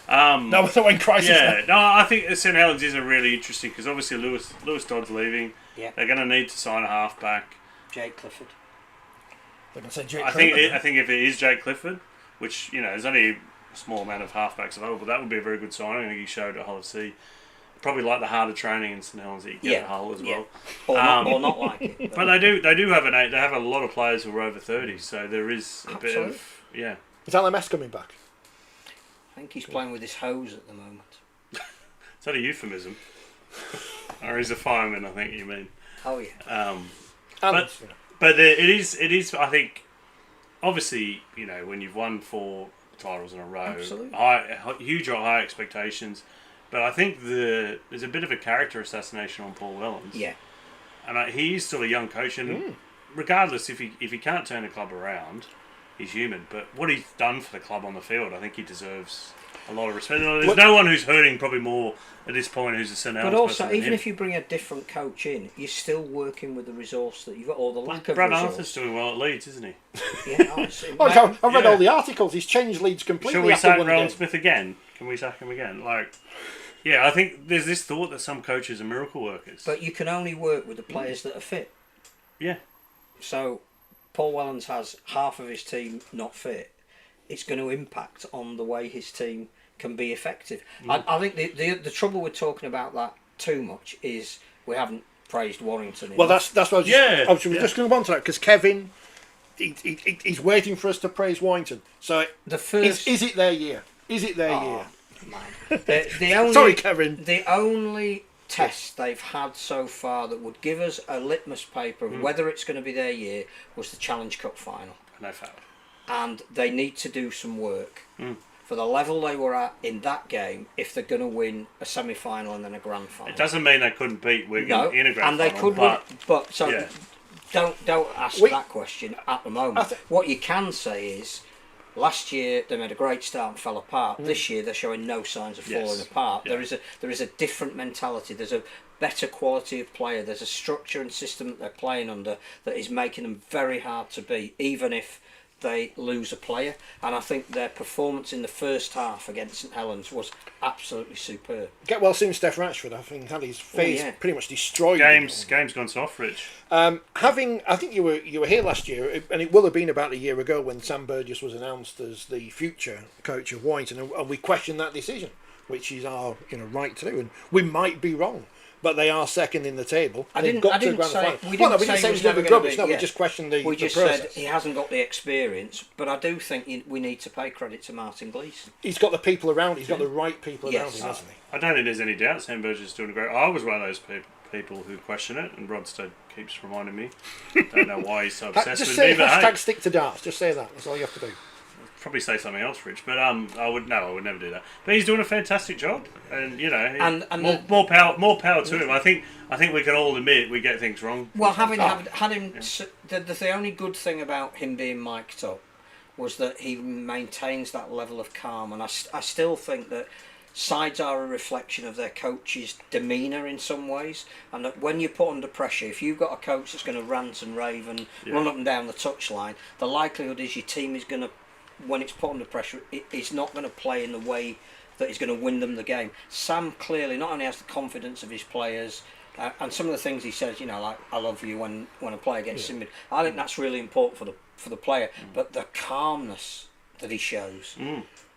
No, it's not in crisis. Yeah, no, I think St Helens is a really interesting because obviously Lewis Dodd's leaving. Yeah. They're going to need to sign a halfback. Jake Clifford. They're going to say Jake I think if it is Jake Clifford, which there's only a small amount of halfbacks available, that would be a very good signing. I think he showed at Hull FC. Probably like the harder training in St Helens that you get at Hull as well. Or not like it. But they do have they have a lot of players who are over 30, so there is a bit of Is LMS coming back? I think he's playing with his hose at the moment. Is that a euphemism? Or he's a fireman, I think you mean. Oh yeah. But it is. I think, obviously, when you've won 4 titles in a row, huge high expectations. But I think there's a bit of a character assassination on Paul Wellens. Yeah. And he is still a young coach, and regardless if he can't turn the club around, he's human. But what he's done for the club on the field, I think he deserves a lot of respect. There's no one who's hurting probably more at this point who's a St Helens. But also, person even if you bring a different coach in, you're still working with the resource that you've got, or the lack of Brad resource. Arthur's doing well at Leeds, isn't he? Yeah, I've read all the articles. He's changed Leeds completely. Shall we after sack one Rowan game. Smith again? Can we sack him again? I think there's this thought that some coaches are miracle workers. But you can only work with the players that are fit. Yeah. So, Paul Wellens has half of his team not fit. It's going to impact on the way his team can be effective. I think the trouble with talking about that too much is we haven't praised Warrington enough. Well, that's what I was just going to go on to that because Kevin, he's waiting for us to praise Warrington. So is it their year? Is it their year? Man. The only, Sorry, Kevin. The only test they've had so far that would give us a litmus paper of whether it's going to be their year was the Challenge Cup final. And they failed. And they need to do some work for the level they were at in that game if they're going to win a semi-final and then a grand final. It doesn't mean they couldn't beat Wigan in a grand final. And they could win, don't ask that question at the moment. What you can say is, last year they made a great start and fell apart. This year they're showing no signs of falling apart. Yeah. There is a different mentality. There's a better quality of player. There's a structure and system that they're playing under that is making them very hard to beat, even if they lose a player. And I think their performance in the first half against St Helens was absolutely superb. Get well soon, Steph Rashford. I think had his face pretty much destroyed. Game's gone soft, Rich. I think you were here last year, and it will have been about a year ago when Sam Burgess was announced as the future coach of Warrington, and we questioned that decision, which is our right to do, and we might be wrong. But they are second in the table. We didn't say he was never going to be. We just questioned the process. Said he hasn't got the experience, but I do think we need to pay credit to Martin Gleeson. He's got the people around. He's got the right people around him, hasn't he? I don't think there's any doubt Sam Burgess is doing a great. I was one of those people who question it, and Rodstead keeps reminding me. Don't know why he's so obsessed with me. But hashtag stick to darts. Just say that. That's all you have to do. Probably say something else, Rich, but I would never do that. But he's doing a fantastic job, and more power to him. I think we can all admit we get things wrong. Well, had him, the only good thing about him being mic'd up was that he maintains that level of calm, and I still think that sides are a reflection of their coach's demeanour in some ways, and that when you're put under pressure, if you've got a coach that's going to rant and rave and run up and down the touchline, the likelihood is your team is going to, when it's put under pressure, it's not going to play in the way that is going to win them the game. Sam clearly not only has the confidence of his players, and some of the things he says, like I love you when I play against Simid. I think that's really important for the player. But the calmness that he shows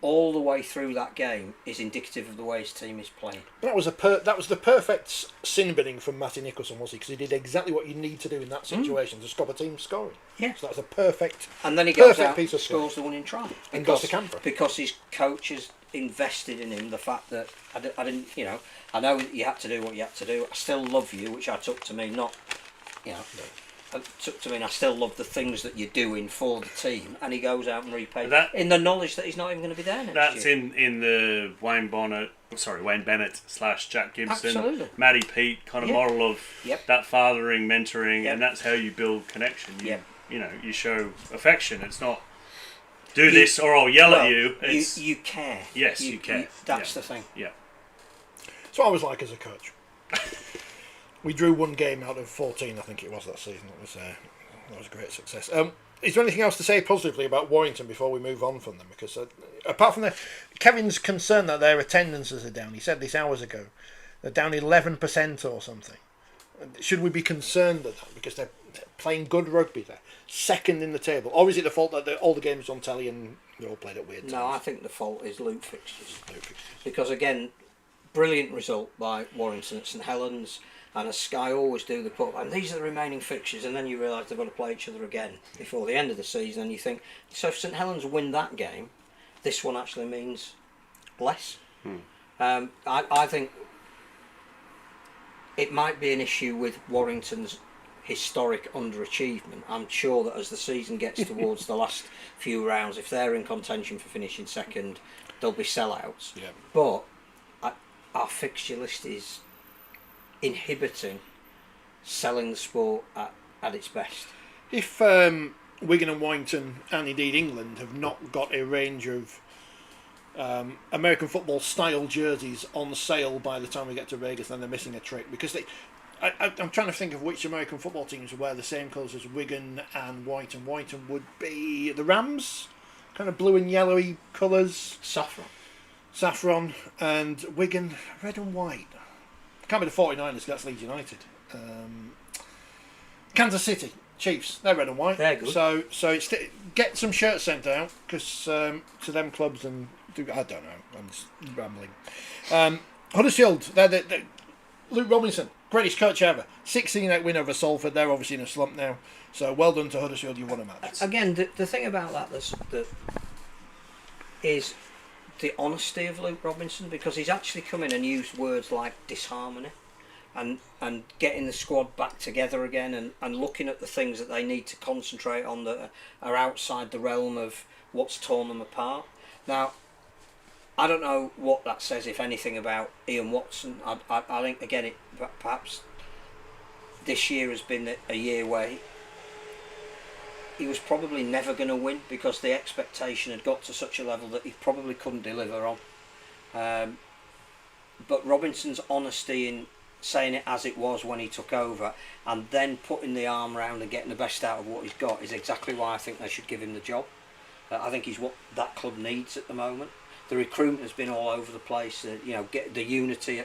all the way through that game is indicative of the way his team is playing. That was the perfect sin binning from Matty Nicholson, was he? Because he did exactly what you need to do in that situation to stop a team scoring. Yeah, so that was a perfect. And then he goes out and scores the winning try and goes to Canberra because his coach has invested in him. The fact that I didn't, I know you had to do what you had to do. I still love you, which I took to mean not, I took to mean I still love the things that you're doing for the team. And he goes out and repays in the knowledge that he's not even going to be there next year. That's in the Wayne Bennett / Jack Gibson, Absolutely. Matty Pete kind of model of that fathering, mentoring, and that's how you build connection. You show affection. It's not do this or I'll yell at you. It's, you care. Yes, you care. That's the thing. Yeah. That's what I was like as a coach. We drew one game out of 14, I think it was that season. That was a great success. Is there anything else to say positively about Warrington before we move on from them? Because apart from Kevin's concern that their attendances are down, he said this hours ago, they're down 11% or something. Should we be concerned at that? Because they're playing good rugby there, second in the table. Or is it the fault that all the games on telly and they're all played at weird times? No, I think the fault is loop fixtures. Because again, brilliant result by Warrington at St Helens. And as Sky always do, they put, and these are the remaining fixtures, and then you realise they've got to play each other again before the end of the season, and you think, so if St Helens win that game, this one actually means less. I think it might be an issue with Warrington's historic underachievement. I'm sure that as the season gets towards the last few rounds, if they're in contention for finishing second, there'll be sellouts. Yeah. But our fixture list is inhibiting selling the sport at its best. If Wigan and Warrington and indeed England have not got a range of American football style jerseys on sale by the time we get to Vegas, then they're missing a trick, because I'm trying to think of which American football teams wear the same colours as Wigan and Warrington. Warrington would be the Rams, kind of blue and yellowy colours. Saffron, and Wigan, red and white. Can't be the 49ers, that's Leeds United. Kansas City Chiefs, they're red and white. They're good. So it's get some shirts sent out, because to them clubs, and I don't know, I'm just rambling. Huddersfield, they're Luke Robinson, greatest coach ever. 16-8 win over Salford. They're obviously in a slump now. So well done to Huddersfield, you won a match. Again, the thing about that is the honesty of Luke Robinson, because he's actually come in and used words like disharmony. and getting the squad back together again, and looking at the things that they need to concentrate on that are outside the realm of what's torn them apart. Now, I don't know what that says, if anything, about Ian Watson. I think, again, perhaps this year has been a year where he was probably never going to win, because the expectation had got to such a level that he probably couldn't deliver on. But Robinson's honesty in saying it as it was when he took over, and then putting the arm round and getting the best out of what he's got, is exactly why I think they should give him the job. I think he's what that club needs at the moment. The recruitment has been all over the place. Get the unity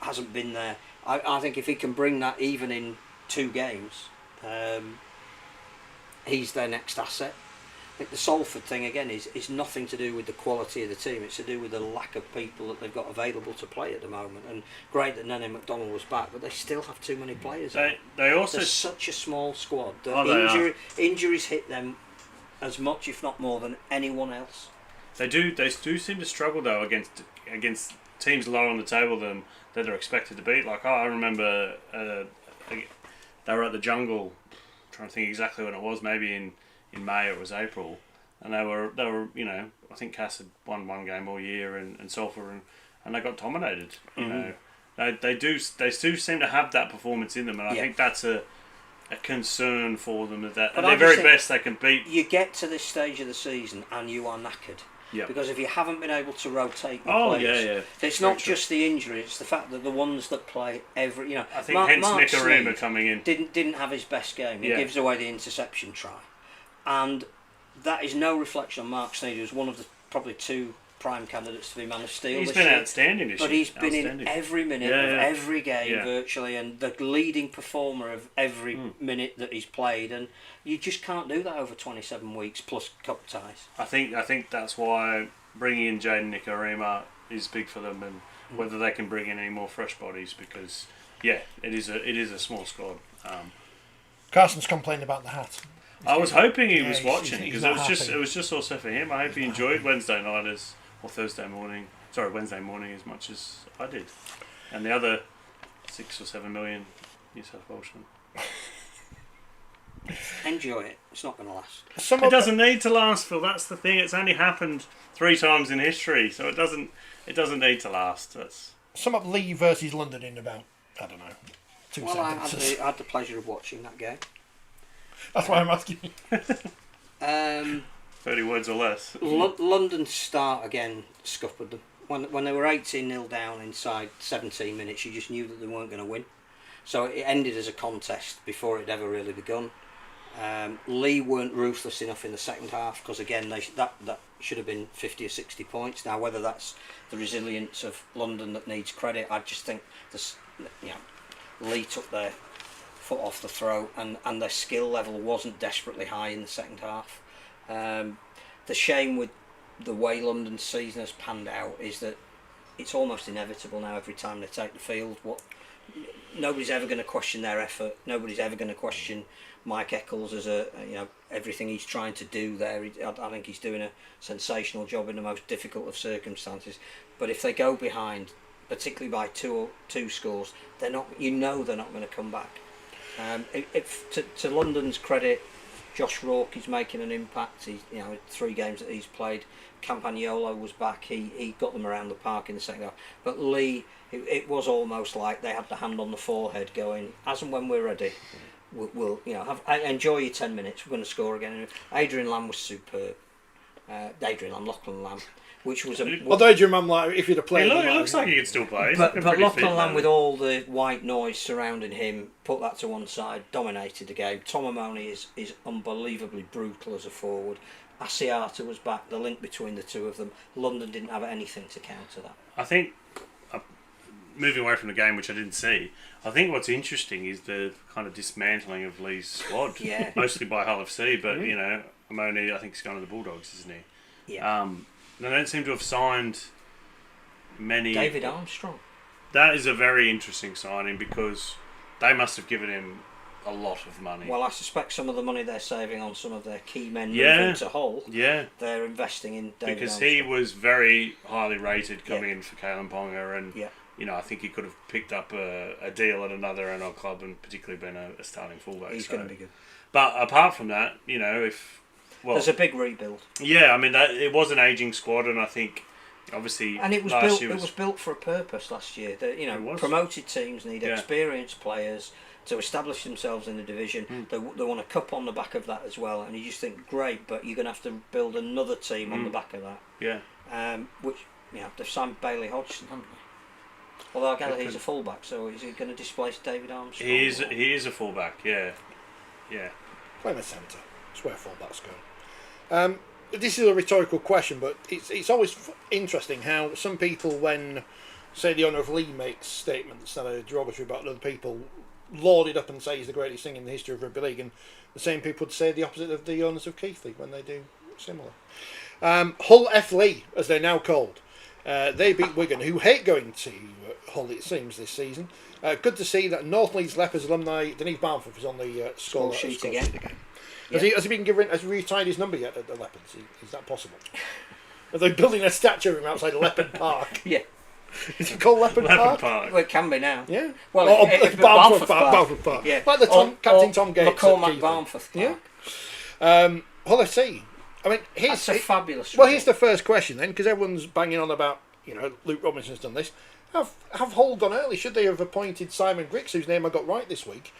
hasn't been there. I think if he can bring that even in 2 games, he's their next asset. I think the Salford thing again is nothing to do with the quality of the team. It's to do with the lack of people that they've got available to play at the moment. And great that Nene McDonald was back, but they still have too many players. They also, they're such a small squad. Injuries hit them as much, if not more, than anyone else. They do seem to struggle though against teams lower on the table than that they're expected to beat. Like I remember they were at the Jungle. I'm trying to think exactly when it was. Maybe in May, it was April, and they were I think Cass had won 1 game all year, and Salford, and they got dominated. They do seem to have that performance in them, and I think that's a concern for them, that at their very best they can beat. You get to this stage of the season and you are knackered. Yeah. Because if you haven't been able to rotate your players, it's not just the injury; it's the fact that the ones that play every, I think Mark Nicarima coming in didn't have his best game. He gives away the interception try, and that is no reflection on Mark Sneyd, who's one of the probably 2 prime candidates to be Man of Steel. He's been outstanding this year. But he's been in every minute of every game virtually, and the leading performer of every minute that he's played, and you just can't do that over 27 weeks plus cup ties. I think that's why bringing in Jaden Nicarima is big for them, and whether they can bring in any more fresh bodies, because it is a small squad. Carson's complained about the hat. I was hoping he was watching, because it was just also for him. I hope he enjoyed Wednesday morning as much as I did, and the other 6 or 7 million New South Welshmen. Enjoy it. It's not going to last. It doesn't need to last, Phil. That's the thing. It's only happened 3 times in history, so it doesn't need to last. Sum up Leigh versus London in about, I don't know, 2 sentences. I had the pleasure of watching that game. That's why I'm asking you. 30 words or less. London's start again scuppered them. When they were 18-0 down inside 17 minutes, you just knew that they weren't going to win. So it ended as a contest before it ever really begun. Leigh weren't ruthless enough in the second half, because again that should have been 50 or 60 points. Now whether that's the resilience of London that needs credit, I just think Leigh took their foot off the throat, and their skill level wasn't desperately high in the second half. The shame with the way London's season has panned out is that it's almost inevitable now every time they take the field. Nobody's ever going to question their effort. Nobody's ever going to question Mike Eccles as everything he's trying to do there. I think he's doing a sensational job in the most difficult of circumstances. But if they go behind, particularly by two scores, they're not going to come back. To London's credit, Josh Rourke is making an impact. He's 3 games that he's played. Campagnolo was back. He got them around the park in the second half. But Leigh, it was almost like they had the hand on the forehead, going, as and when we're ready, we'll enjoy your 10 minutes. We're going to score again. Adrian Lamb was superb. Lachlan Lamb, which was although Adrian Lamb, like, if you'd have played, it looks like he could still play. But Lachlan Lamb, with all the white noise surrounding him, put that to one side, dominated the game. Tom Amoni is unbelievably brutal as a forward. Asiata was back. The link between the two of them. London didn't have anything to counter that. I think, moving away from the game, which I didn't see, I think what's interesting is the kind of dismantling of Leigh's squad. Mostly by Hull FC, but Amoni, I think, he's gone to the Bulldogs, isn't he? Yeah. They don't seem to have signed many. David Armstrong. That is a very interesting signing, because they must have given him a lot of money. Well, I suspect some of the money they're saving on some of their key men moving to Hull, they're investing in David because Armstrong. he was very highly rated coming in for Kalen Ponga, and I think he could have picked up a deal at another NRL club and particularly been a starting fullback. He's going to be good. But apart from that, there's a big rebuild. Yeah, I mean it was an ageing squad, and I think obviously and it was built. It was built for a purpose last year. That promoted teams need experienced players to establish themselves in the division. They want a cup on the back of that as well, and you just think great, but you're going to have to build another team on the back of that. Yeah. Which they've signed Bailey Hodgson, haven't they? Although I gather he's a fullback, so is he going to displace David Armstrong? He is a fullback. Yeah. Playing the centre. That's where fullbacks go. This is a rhetorical question, but it's always interesting how some people, when, say, the owner of Leigh makes statements that are derogatory about other people, laud it up and say he's the greatest thing in the history of rugby league, and the same people would say the opposite of the owners of Keighley when they do similar. Hull F. Leigh, as they're now called, they beat Wigan, who hate going to Hull, it seems, this season. Good to see that North Leeds Lepers alumni Denise Barnforth is on the score sheet again. Has he been given? Has he retired his number yet at the Leopards? Is that possible? Are they building a statue of him outside Leopard Park? Yeah. Is it called Leopard Park? Well, it can be now. Yeah. Well, Barnforth Park. Yeah. Like the Captain Tom Gates. McCormack Barnforth Park. Yeah. Hull FC. I mean, that's a fabulous result. Well, here's the first question then, because everyone's banging on about, Luke Robinson's done this. Have Hull gone early? Should they have appointed Simon Griggs, whose name I got right this week,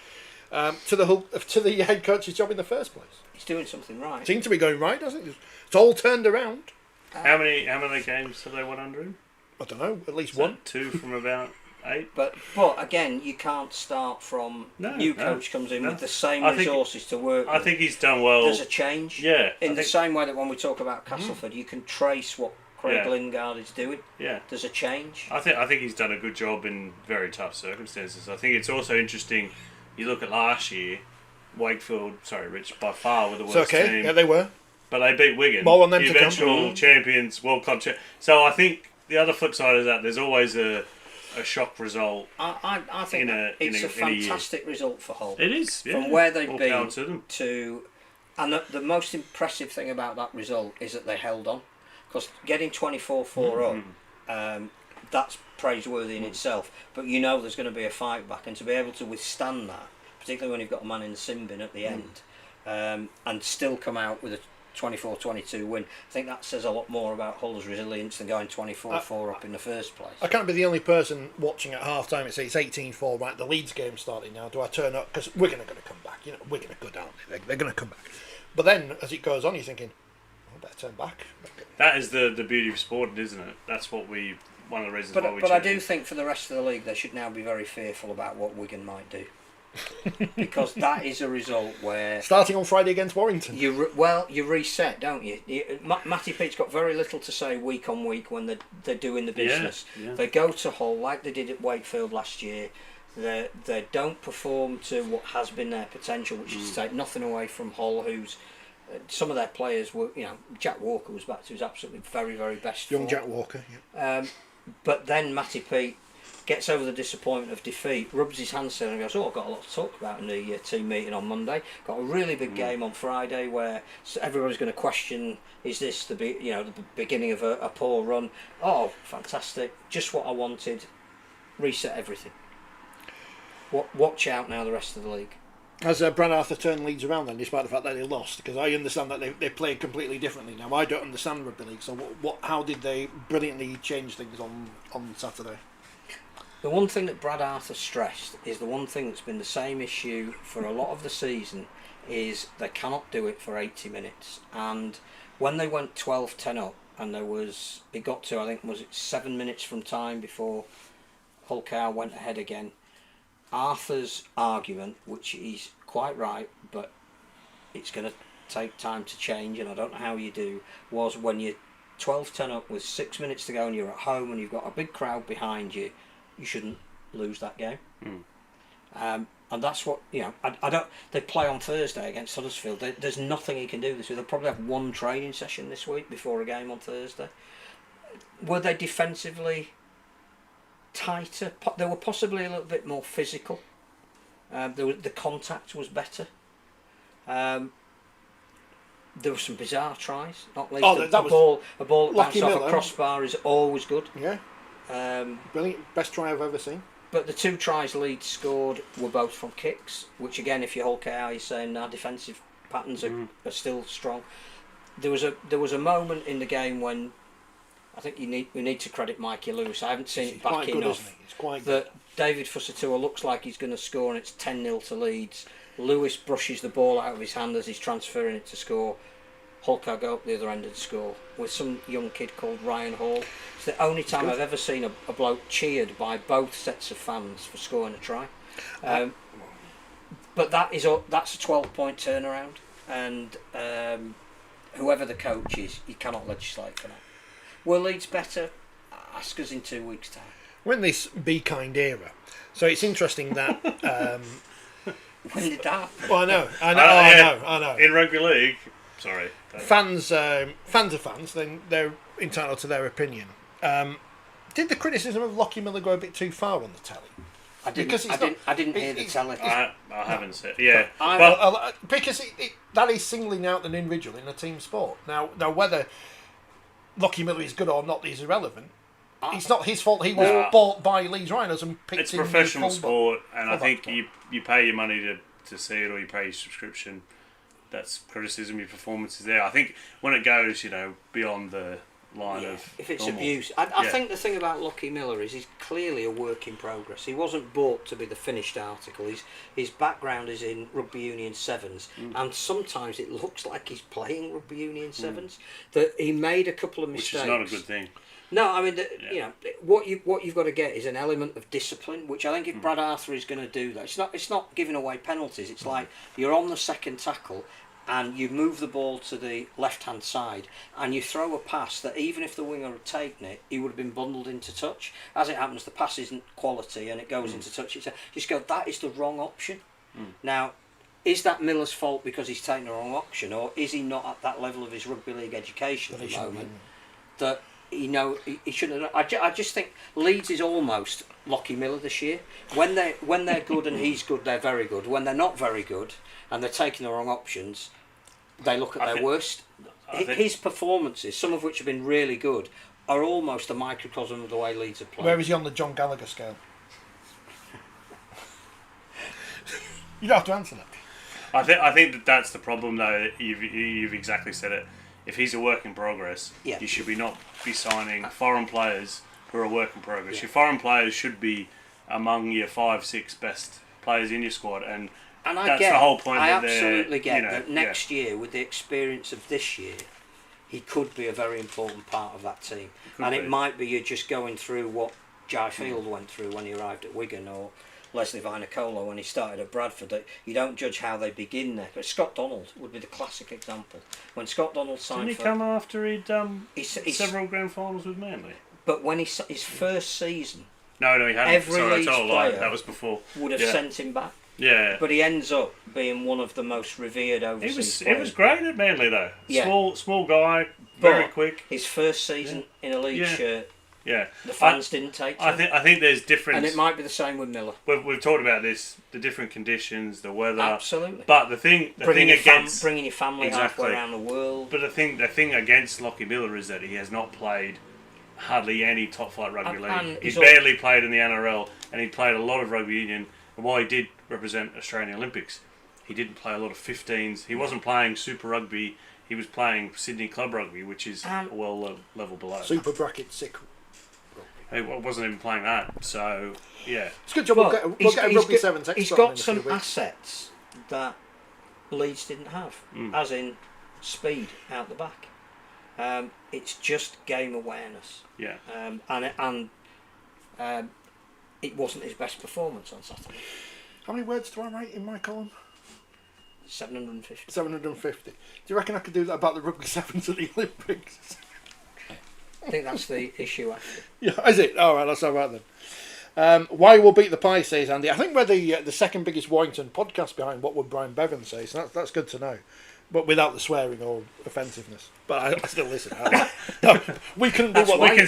to the head coach's job in the first place? He's doing something right. Seems to be going right, doesn't it? It's all turned around. How many games have they won under him? I don't know. At least one. 2 from about 8. But again, you can't start from new coach comes in with the same resources to work. I think he's done well. There's a change. Yeah. In the same way that when we talk about Castleford, you can trace what Craig Lingard is doing. Yeah. There's a change. I think he's done a good job in very tough circumstances. I think it's also interesting. You look at last year, Rich by far were the worst team. Yeah, they were. But they beat Wigan. More on them the to come. eventual champions, World Club champions. So I think the other flip side is that there's always a shock result. I think it's a fantastic result for Hull. It is, yeah. From where they've been to and the most impressive thing about that result is that they held on. Because getting 24-4 up, that's praiseworthy in itself. But there's going to be a fight back, and to be able to withstand that, particularly when you've got a man in the sin bin at the end, and still come out with a 24-22 win, I think that says a lot more about Hull's resilience than going 24-4 up in the first place. I can't be the only person watching at half time. It's 18-4, right? The Leeds game's starting now. Do I turn up? Because Wigan are going to come back. Wigan are good, aren't they? They're going to come back. But then, as it goes on, you're thinking, I better turn back. That is the beauty of sport, isn't it? That's one of the reasons why we. But I do think for the rest of the league, they should now be very fearful about what Wigan might do, because that is a result where starting on Friday against Warrington. You reset, don't you? Matty Pete's got very little to say week on week when they're doing the business. Yeah. They go to Hull like they did at Wakefield last year. They don't perform to what has been their potential, which is to take nothing away from Hull, who's. Some of their players were, Jack Walker was back to his absolutely very, very best. Young Jack Walker, yeah. But then Matty Pete gets over the disappointment of defeat, rubs his hands together and goes, I've got a lot to talk about in the team meeting on Monday. Got a really big game on Friday where everybody's going to question, is this the beginning of a poor run? Oh, fantastic. Just what I wanted. Reset everything. Watch out now the rest of the league. Has Brad Arthur turned Leeds around then, despite the fact that they lost? Because I understand that they played completely differently now. I don't understand rugby league, so how did they brilliantly change things on Saturday? The one thing that Brad Arthur stressed is the one thing that's been the same issue for a lot of the season is they cannot do it for 80 minutes. And when they went 12-10 up, and it got to, I think, was it 7 minutes from time before Hull Cow went ahead again, Arthur's argument, which he's quite right, but it's going to take time to change, and I don't know how you do, was when you're 12-10 up with 6 minutes to go and you're at home and you've got a big crowd behind you, you shouldn't lose that game. And that's what, I don't. They play on Thursday against Huddersfield. There's nothing he can do this week. They'll probably have one training session this week before a game on Thursday. Were they defensively tighter? They were possibly a little bit more physical. The contact was better. There were some bizarre tries, not least a ball that bounces off a crossbar is always good. Yeah. Brilliant. Best try I've ever seen. But the 2 tries Leeds scored were both from kicks, which again, if you hold out, you're saying our defensive patterns are still strong. There was a moment in the game when I think we need to credit Mikey Lewis. I haven't seen it back enough. It's quite that good. David Fussatua looks like he's going to score, and it's 10-0 to Leeds. Lewis brushes the ball out of his hand as he's transferring it to score. Hulker go up the other end and score with some young kid called Ryan Hall. It's the only time I've ever seen a bloke cheered by both sets of fans for scoring a try. But that's a 12-point turnaround, and whoever the coach is, you cannot legislate for that. Will Leeds better? Ask us in 2 weeks' time. We're in this Be Kind era, so it's interesting that. When did that? Well, I know. In rugby league, sorry. Fans are fans. Then they're entitled to their opinion. Did the criticism of Lockie Miller go a bit too far on the telly? I didn't hear the telly. I haven't said. Yeah, because that is singling out an individual in a team sport. Now whether Lockie Miller is good or not is irrelevant. It's not his fault. He was bought by Leeds Rhinos and picked. It's professional sport, and I think you pay your money to see it, or you pay your subscription. That's criticism. Your performance is there. I think when it goes, beyond the line of if it's normal. abuse. I think the thing about Lockie Miller is he's clearly a work in progress. He wasn't bought to be the finished article. His background is in rugby union sevens, and sometimes it looks like he's playing rugby union sevens. That he made a couple of mistakes, which is not a good thing. No, I mean, what you've got to get is an element of discipline, which I think if Brad Arthur is going to do that, it's not giving away penalties. It's like you're on the second tackle and you move the ball to the left-hand side and you throw a pass that even if the winger had taken it, he would have been bundled into touch. As it happens, the pass isn't quality and it goes into touch. Just go, that is the wrong option. Now, is that Miller's fault because he's taken the wrong option, or is he not at that level of his rugby league education at the moment that he shouldn't have? I just think Leeds is almost Lockie Miller this year. When they're good and he's good, they're very good. When they're not very good and they're taking the wrong options, they look at their worst. His performances, some of which have been really good, are almost a microcosm of the way Leeds have played. Where is he on the John Gallagher scale? You don't have to answer that. I think that's the problem, though. You've exactly said it. If he's a work in progress, you should not be signing foreign players who are a work in progress. Your foreign players should be among your 5-6 best players in your squad, and that's the whole point. I absolutely get that next year, with the experience of this year, he could be a very important part of that team. It might be you're just going through what Jai Field went through when he arrived at Wigan, or Leslie Vinocola when he started at Bradford. That you don't judge how they begin there. But Scott Donald would be the classic example. When Scott Donald signed, didn't he come after he'd done several grand finals with Manly? But when his first season, no, he hadn't. Every Leeds player that was before. Would have sent him back. Yeah, but he ends up being one of the most revered overseas players. It was great at Manly though. Small guy, very quick. His first season in a Leeds shirt. Yeah, the fans didn't take to him. I think there's difference, and it might be the same with Miller. We've talked about this, the different conditions, the weather. Absolutely. But bringing your family halfway around the world. But the thing against Lockie Miller is that he has not played hardly any top flight rugby league. He barely played in the NRL, and he played a lot of rugby union. And while he did represent Australian Olympics, he didn't play a lot of 15s. He wasn't playing Super Rugby. He was playing Sydney Club Rugby, which is a level below. Super bracket sick. He wasn't even playing that, so yeah. It's a good job. We'll get a Rugby Sevens expert. He's got some assets that Leeds didn't have, as in speed out the back. It's just game awareness. Yeah. And it wasn't his best performance on Saturday. How many words do I write in my column? 750. 750. Do you reckon I could do that about the Rugby Sevens at the Olympics? I think that's the issue, actually. Yeah, is it? All right, that's all right then. Why we'll beat the pie, says Andy. I think we're the second biggest Warrington podcast behind What Would Brian Bevan Say, so that's good to know. But without the swearing or offensiveness. But I still listen. No, we couldn't do what they can.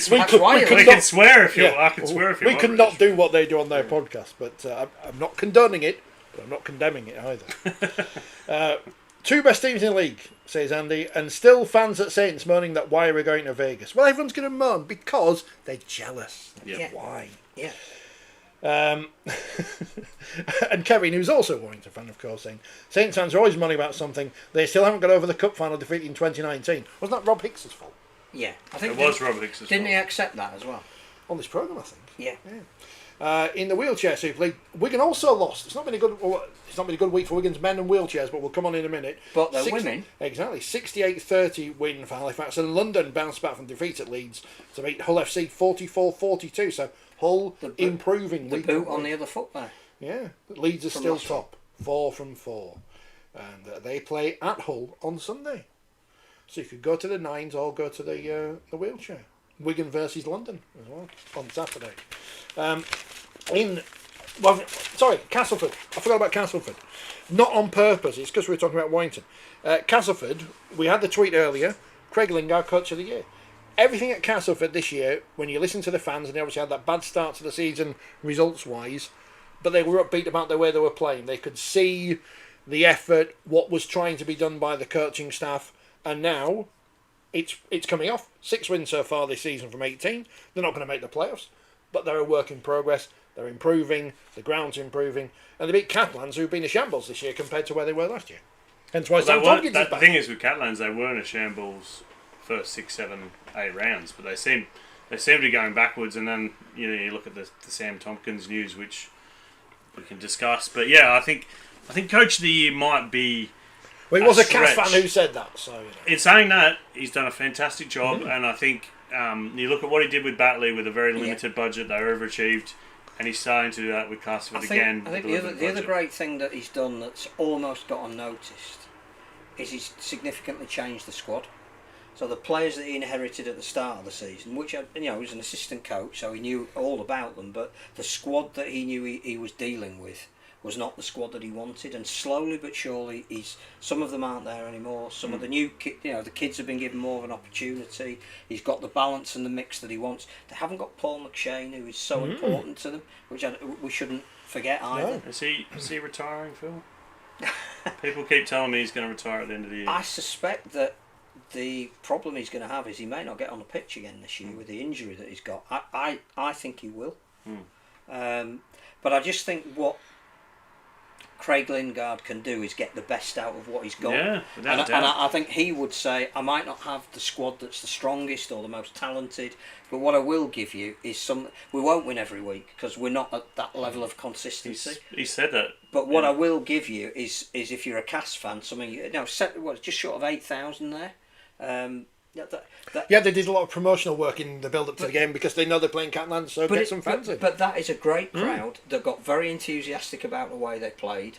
We can swear if you want. I can swear if you want. We cannot do what they do on their podcast, but I'm not condoning it, but I'm not condemning it either. 2 best teams in the league, says Andy, and still fans at Saints moaning that why are we going to Vegas? Well, everyone's going to moan because they're jealous. Yeah. Why? Yeah. And Kevin, who's also a Warrington fan, of course, saying Saints fans are always moaning about something. They still haven't got over the cup final defeat in 2019. Wasn't that Rob Hicks's fault? Yeah. I think It was Robert Hicks's Didn't he fault. accept that as well? On this programme, I think. Yeah. In the wheelchair Super League, Wigan also lost. It's not been a good week for Wigan's men and wheelchairs, but we'll come on in a minute. But they're women. Exactly. 68-30 win for Halifax, and London bounced back from defeat at Leeds to beat Hull FC 44-42. So Hull improving. The boot on the other foot there. Yeah, Leeds are From still Russell. top, 4 from 4, and they play at Hull on Sunday. So you could go to the Nines or go to the wheelchair. Wigan versus London as well on Saturday. Castleford. I forgot about Castleford. Not on purpose. It's because we were talking about Warrington. Castleford. We had the tweet earlier. Craig Lingard, Coach of the Year. Everything at Castleford this year, when you listen to the fans, and they obviously had that bad start to the season results-wise, but they were upbeat about the way they were playing. They could see the effort, what was trying to be done by the coaching staff, and now it's coming off. 6 wins so far this season from 18. They're not going to make the playoffs, but they're a work in progress. They're improving, the ground's improving, and they beat Catalans, who've been a shambles this year compared to where they were last year. Hence why Sam Tompkins is The back. thing is with Catalans, they weren't a shambles first 6, 7, 8 rounds, but they seem to be going backwards. And then you look at the Sam Tompkins news, which we can discuss. But yeah, I think Coach of the Year might be. Well, it was a stretch. Cas fan who said that. So In saying that, he's done a fantastic job, and I think you look at what he did with Batley with a very limited budget. They overachieved, and he's starting to do that with Castleford again. I think the other great thing that he's done that's almost got unnoticed is he's significantly changed the squad. So the players that he inherited at the start of the season, which he was an assistant coach, so he knew all about them, but the squad that he knew he was dealing with was not the squad that he wanted, and slowly but surely some of them aren't there anymore. Some of the new the kids have been given more of an opportunity. He's got the balance and the mix that he wants. They haven't got Paul McShane, who is so important to them, which we shouldn't forget either. Is he retiring, Phil? People keep telling me he's going to retire at the end of the year. I suspect that the problem he's going to have is he may not get on the pitch again this year with the injury that he's got. I think he will. But I just think what Craig Lingard can do is get the best out of what he's got. Yeah, without a doubt. And I think he would say, I might not have the squad that's the strongest or the most talented, but what I will give you is we won't win every week because we're not at that level of consistency. He said that. But what I will give you is if you're a Cas fan, just short of 8,000 there. they did a lot of promotional work in the build-up to the game because they know they're playing Catalans, so get some fans in. But that is a great crowd that got very enthusiastic about the way they played,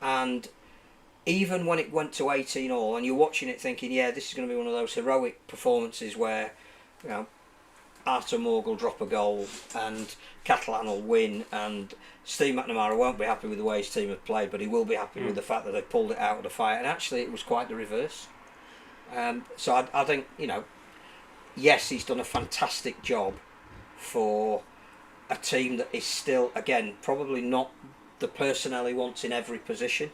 and even when it went to 18 all, and you're watching it thinking, yeah, this is going to be one of those heroic performances where, Arthur Morg will drop a goal and Catalan will win, and Steve McNamara won't be happy with the way his team have played, but he will be happy with the fact that they pulled it out of the fire. And actually, it was quite the reverse. So I think, yes, he's done a fantastic job for a team that is still, again, probably not the personnel he wants in every position.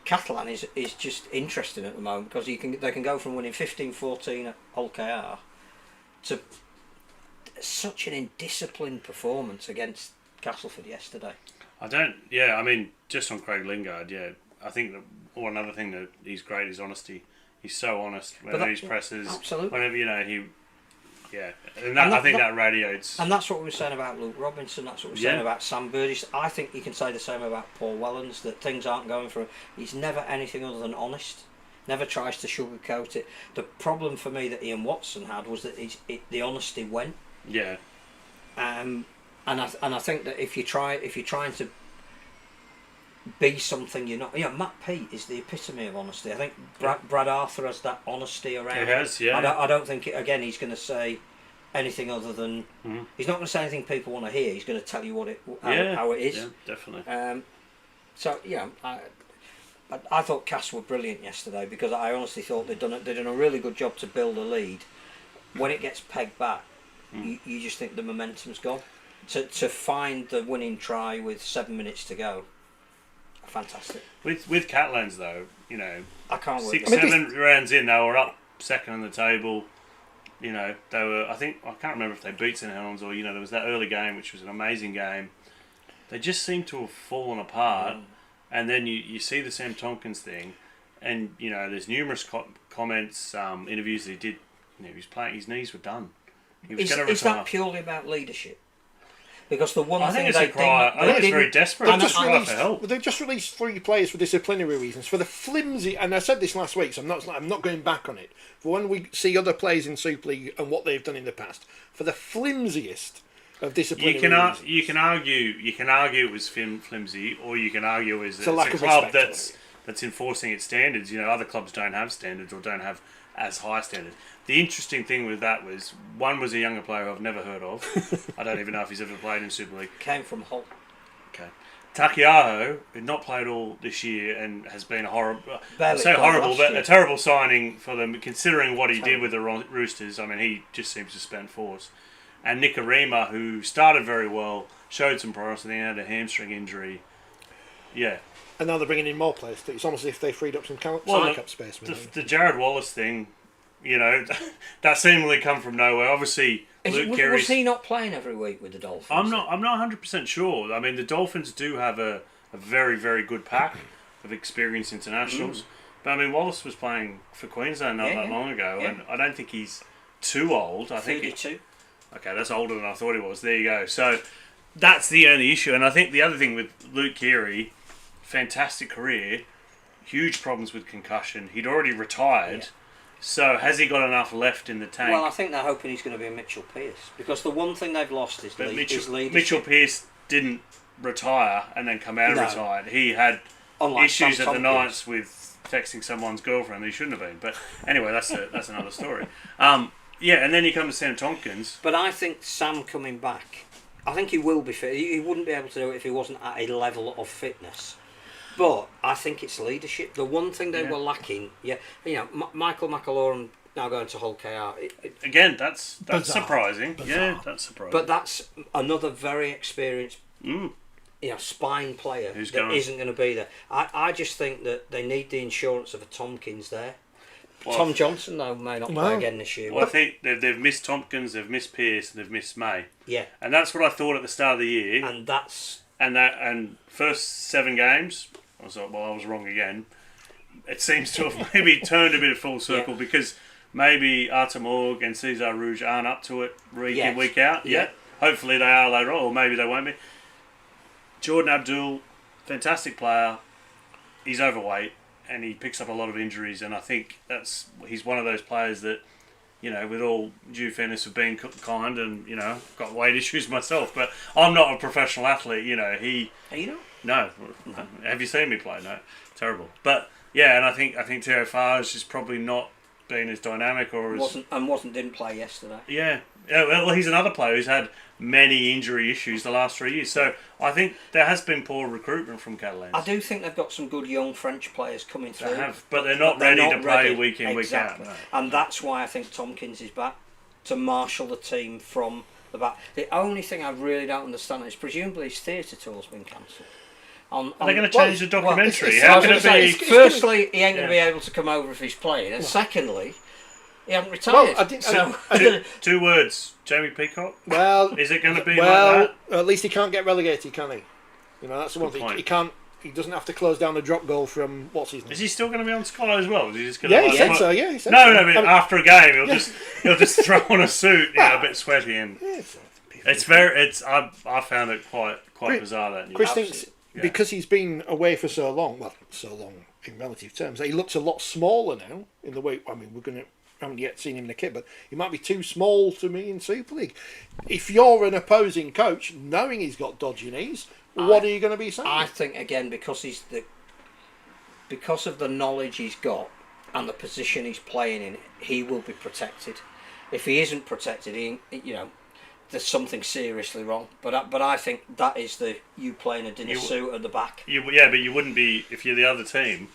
Catalan is just interesting at the moment because they can go from winning 15-14 at Hull KR to such an indisciplined performance against Castleford yesterday. Just on Craig Lingard, I think that one other thing that he's great is honesty. He's so honest whenever he's presses. Absolutely. Whenever I think that radiates. And that's what we were saying about Luke Robinson. That's what we were saying about Sam Burgess. I think you can say the same about Paul Wellens, that things aren't going for him. He's never anything other than honest. Never tries to sugarcoat it. The problem for me that Ian Watson had was that the honesty went. Yeah. And I think that if you're trying to be something you're not. Matt Pete is the epitome of honesty. I think Brad Arthur has that honesty around. He has, yeah. I don't think he's going to say anything other than he's not going to say anything people want to hear. He's going to tell you how it is. Yeah, definitely. I thought Cass were brilliant yesterday because I honestly thought they'd done a really good job to build a lead. When it gets pegged back, you just think the momentum's gone. To find the winning try with 7 minutes to go, fantastic. With Catalans though, you know, I can't work. 6-7 rounds in, they were up second on the table. You know, they were. I can't remember if they beat St Helens or there was that early game, which was an amazing game. They just seem to have fallen apart, and then you see the Sam Tompkins thing, and there's numerous comments, interviews that he did. He was playing. His knees were done. He was going to retire. Is that purely about leadership? Because the one I think thing it's very desperate. For help. They've just released 3 players for disciplinary reasons. For the flimsy, and I said this last week, so I'm not going back on it. For when we see other players in Super League and what they've done in the past, for the flimsiest of disciplinary reasons. You can argue it was flimsy, or you can argue it's a lack of club respect that's enforcing its standards. Other clubs don't have standards or don't have as high standards. The interesting thing with that was, one was a younger player who I've never heard of. I don't even know if he's ever played in Super League. Came from Hull. Okay. Takiaho, who not played all this year and has been horrible, but a terrible signing for them, considering what he did with the Roosters. I mean, he just seems to spend force. And Nicarima, who started very well, showed some progress, and then had a hamstring injury. Yeah. And now they're bringing in more players. It's almost as if they freed up some Cup space. The Jared Wallace thing, that seemingly come from nowhere. Obviously, Luke Keary. Was he not playing every week with the Dolphins? I'm not 100% sure. I mean, the Dolphins do have a very, very good pack of experienced internationals. But I mean, Wallace was playing for Queensland not that long ago, and I don't think he's too old. I think 32. Okay, that's older than I thought he was. There you go. So that's the only issue. And I think the other thing with Luke Keary, fantastic career, huge problems with concussion. He'd already retired. Yeah. So has he got enough left in the tank? Well, I think they're hoping he's going to be a Mitchell Pearce, because the one thing they've lost is leadership. Mitchell Pearce didn't retire and then come out and retired. He had issues at the Knights with texting someone's girlfriend that he shouldn't have been. But anyway, that's another story. And then you come to Sam Tompkins. But I think Sam coming back, I think he will be fit. He wouldn't be able to do it if he wasn't at a level of fitness. But I think it's leadership. The one thing they were lacking, Michael McAlorum now going to Hull KR. Again, that's surprising. Bizarre. Yeah, that's surprising. But that's another very experienced, spine player isn't going to be there. I just think that they need the insurance of a Tompkins there. Well, Tom Johnson, though, may not play again this year. Well, I think they've missed Tompkins, they've missed Pearce, and they've missed May. Yeah. And that's what I thought at the start of the year. And first 7 games, I was wrong again. It seems to have maybe turned a bit of full circle because maybe Artem Org and Cesar Rouge aren't up to it week in, week out yet. Hopefully they are later on, or maybe they won't be. Jordan Abdul, fantastic player. He's overweight and he picks up a lot of injuries, and I think he's one of those players that, with all due fairness of being kind and, got weight issues myself, but I'm not a professional athlete, Are you not? No. Have you seen me play? No. Terrible. But, yeah, and I think Teo Farge has probably not been as dynamic or as... Didn't play yesterday. Yeah. Well, he's another player who's had many injury issues the last 3 years. So I think there has been poor recruitment from Catalans. I do think they've got some good young French players coming through. They have, but they're not ready to play week in, week out. No. And that's why I think Tompkins is back, to marshal the team from the back. The only thing I really don't understand is presumably his theatre tour's been cancelled. Are they going to change the documentary? Firstly, he ain't going to be able to come over if he's playing, and secondly, he hasn't retired. Well, 2 words. Jamie Peacock? Well... Is it going to be like that? At least he can't get relegated, can he? That's the one thing. He doesn't have to close down a drop goal from... What's his name? Is he still going to be on Sky as well? Is he just going he said so, yeah. He said so. After a game, he'll just throw on a suit, a bit sweaty. And I found it quite bizarre, that news. Chris thinks... Yeah. Because he's been away for so long in relative terms, he looks a lot smaller now in the way. I mean, we haven't yet seen him in the kit, but he might be too small to me in Super League. If you're an opposing coach, knowing he's got dodgy knees, what are you going to be saying? I think again because of the knowledge he's got and the position he's playing in, he will be protected. If he isn't protected, there's something seriously wrong. But I think that is you playing a dinner suit at the back. But you wouldn't be, if you're the other team,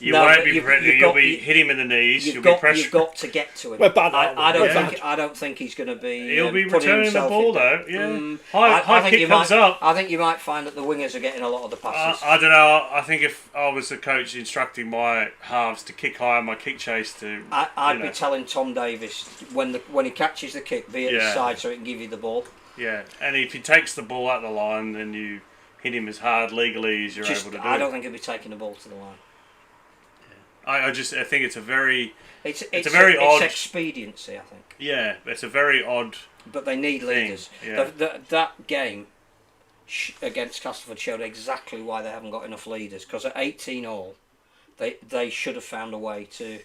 You No, won't but be you've threatening. got- You'll be hit him in the knees. You've You'll got, be pressure. you've got to get to him. We're bad I, at I don't it. think. I don't think he's going to be. He'll be putting returning the himself ball in though. there. Yeah, high kick comes up. I think you might find that the wingers are getting a lot of the passes. I don't know. I think if I was the coach instructing my halves to kick high on my kick chase to, I'd be telling Tom Davis when he catches the kick, be at the side so he can give you the ball. Yeah, and if he takes the ball out the line, then you hit him as hard legally as you're able to do. I don't think he'll be taking the ball to the line. I think it's a very It's odd expediency, I think. Yeah, it's a very odd. But they need leaders. Yeah. That game against Castleford showed exactly why they haven't got enough leaders. Because at 18 all, they should have found a way to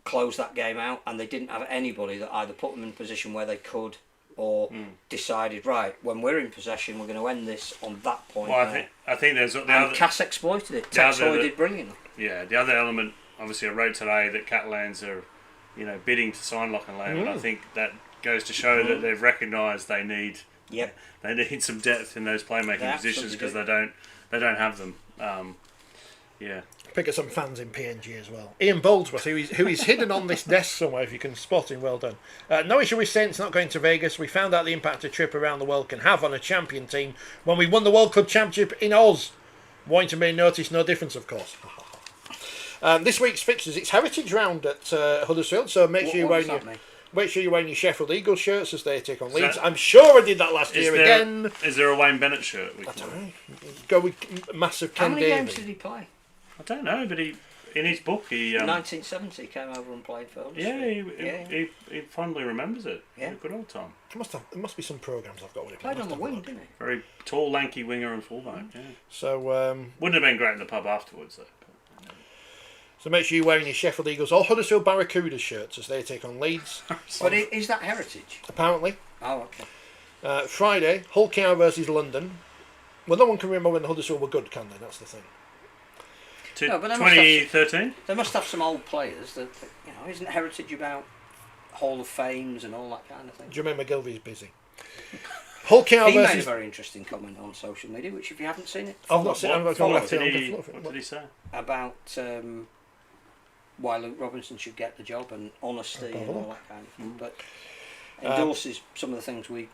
close that game out, and they didn't have anybody that either put them in a position where they could or decided, right, when we're in possession, we're going to end this on that point. Well, I think there's Cass exploited it. Tex Hoy did brilliant. Yeah, the other element, obviously, I wrote today that Catalans are, bidding to sign Lock and Lamb, and I think that goes to show that they've recognised they need some depth in those playmaking positions because they don't have them. Pick up some fans in PNG as well. Ian Boldsworth, who is hidden on this desk somewhere, if you can spot him, well done. No issue with Saints not going to Vegas. We found out the impact a trip around the world can have on a champion team when we won the World Club Championship in Oz. Warrington may notice no difference, of course. This week's fixtures, it's Heritage Round at Huddersfield, so make sure you're wearing your Sheffield Eagles shirts as they take on Leeds. I'm sure I did that last year again. Is there a Wayne Bennett shirt? I don't know. Go with massive Ken Davey. How many games did he play? I don't know, but in his book he 1970 came over and played for us. He fondly remembers it. Yeah, a good old time. There must be some programmes I've got with him. Played on the wing, didn't he? Very tall, lanky winger and fullback. Yeah. So wouldn't have been great in the pub afterwards though. So make sure you're wearing your Sheffield Eagles or Huddersfield Barracuda shirts as they take on Leeds. But is that Heritage? Apparently. Oh, okay. Friday, Hull KR versus London. Well, no one can remember when Huddersfield were good, can they? That's the thing. No, but 2013? They must have some old players that, isn't Heritage about Hall of Fames and all that kind of thing? Jermaine McGilvey's busy. Hull KR he versus... made a very interesting comment on social media, which if you haven't seen it... I've not seen it. What did he say? About why Luke Robinson should get the job and honesty and all that kind of thing. But endorses some of the things we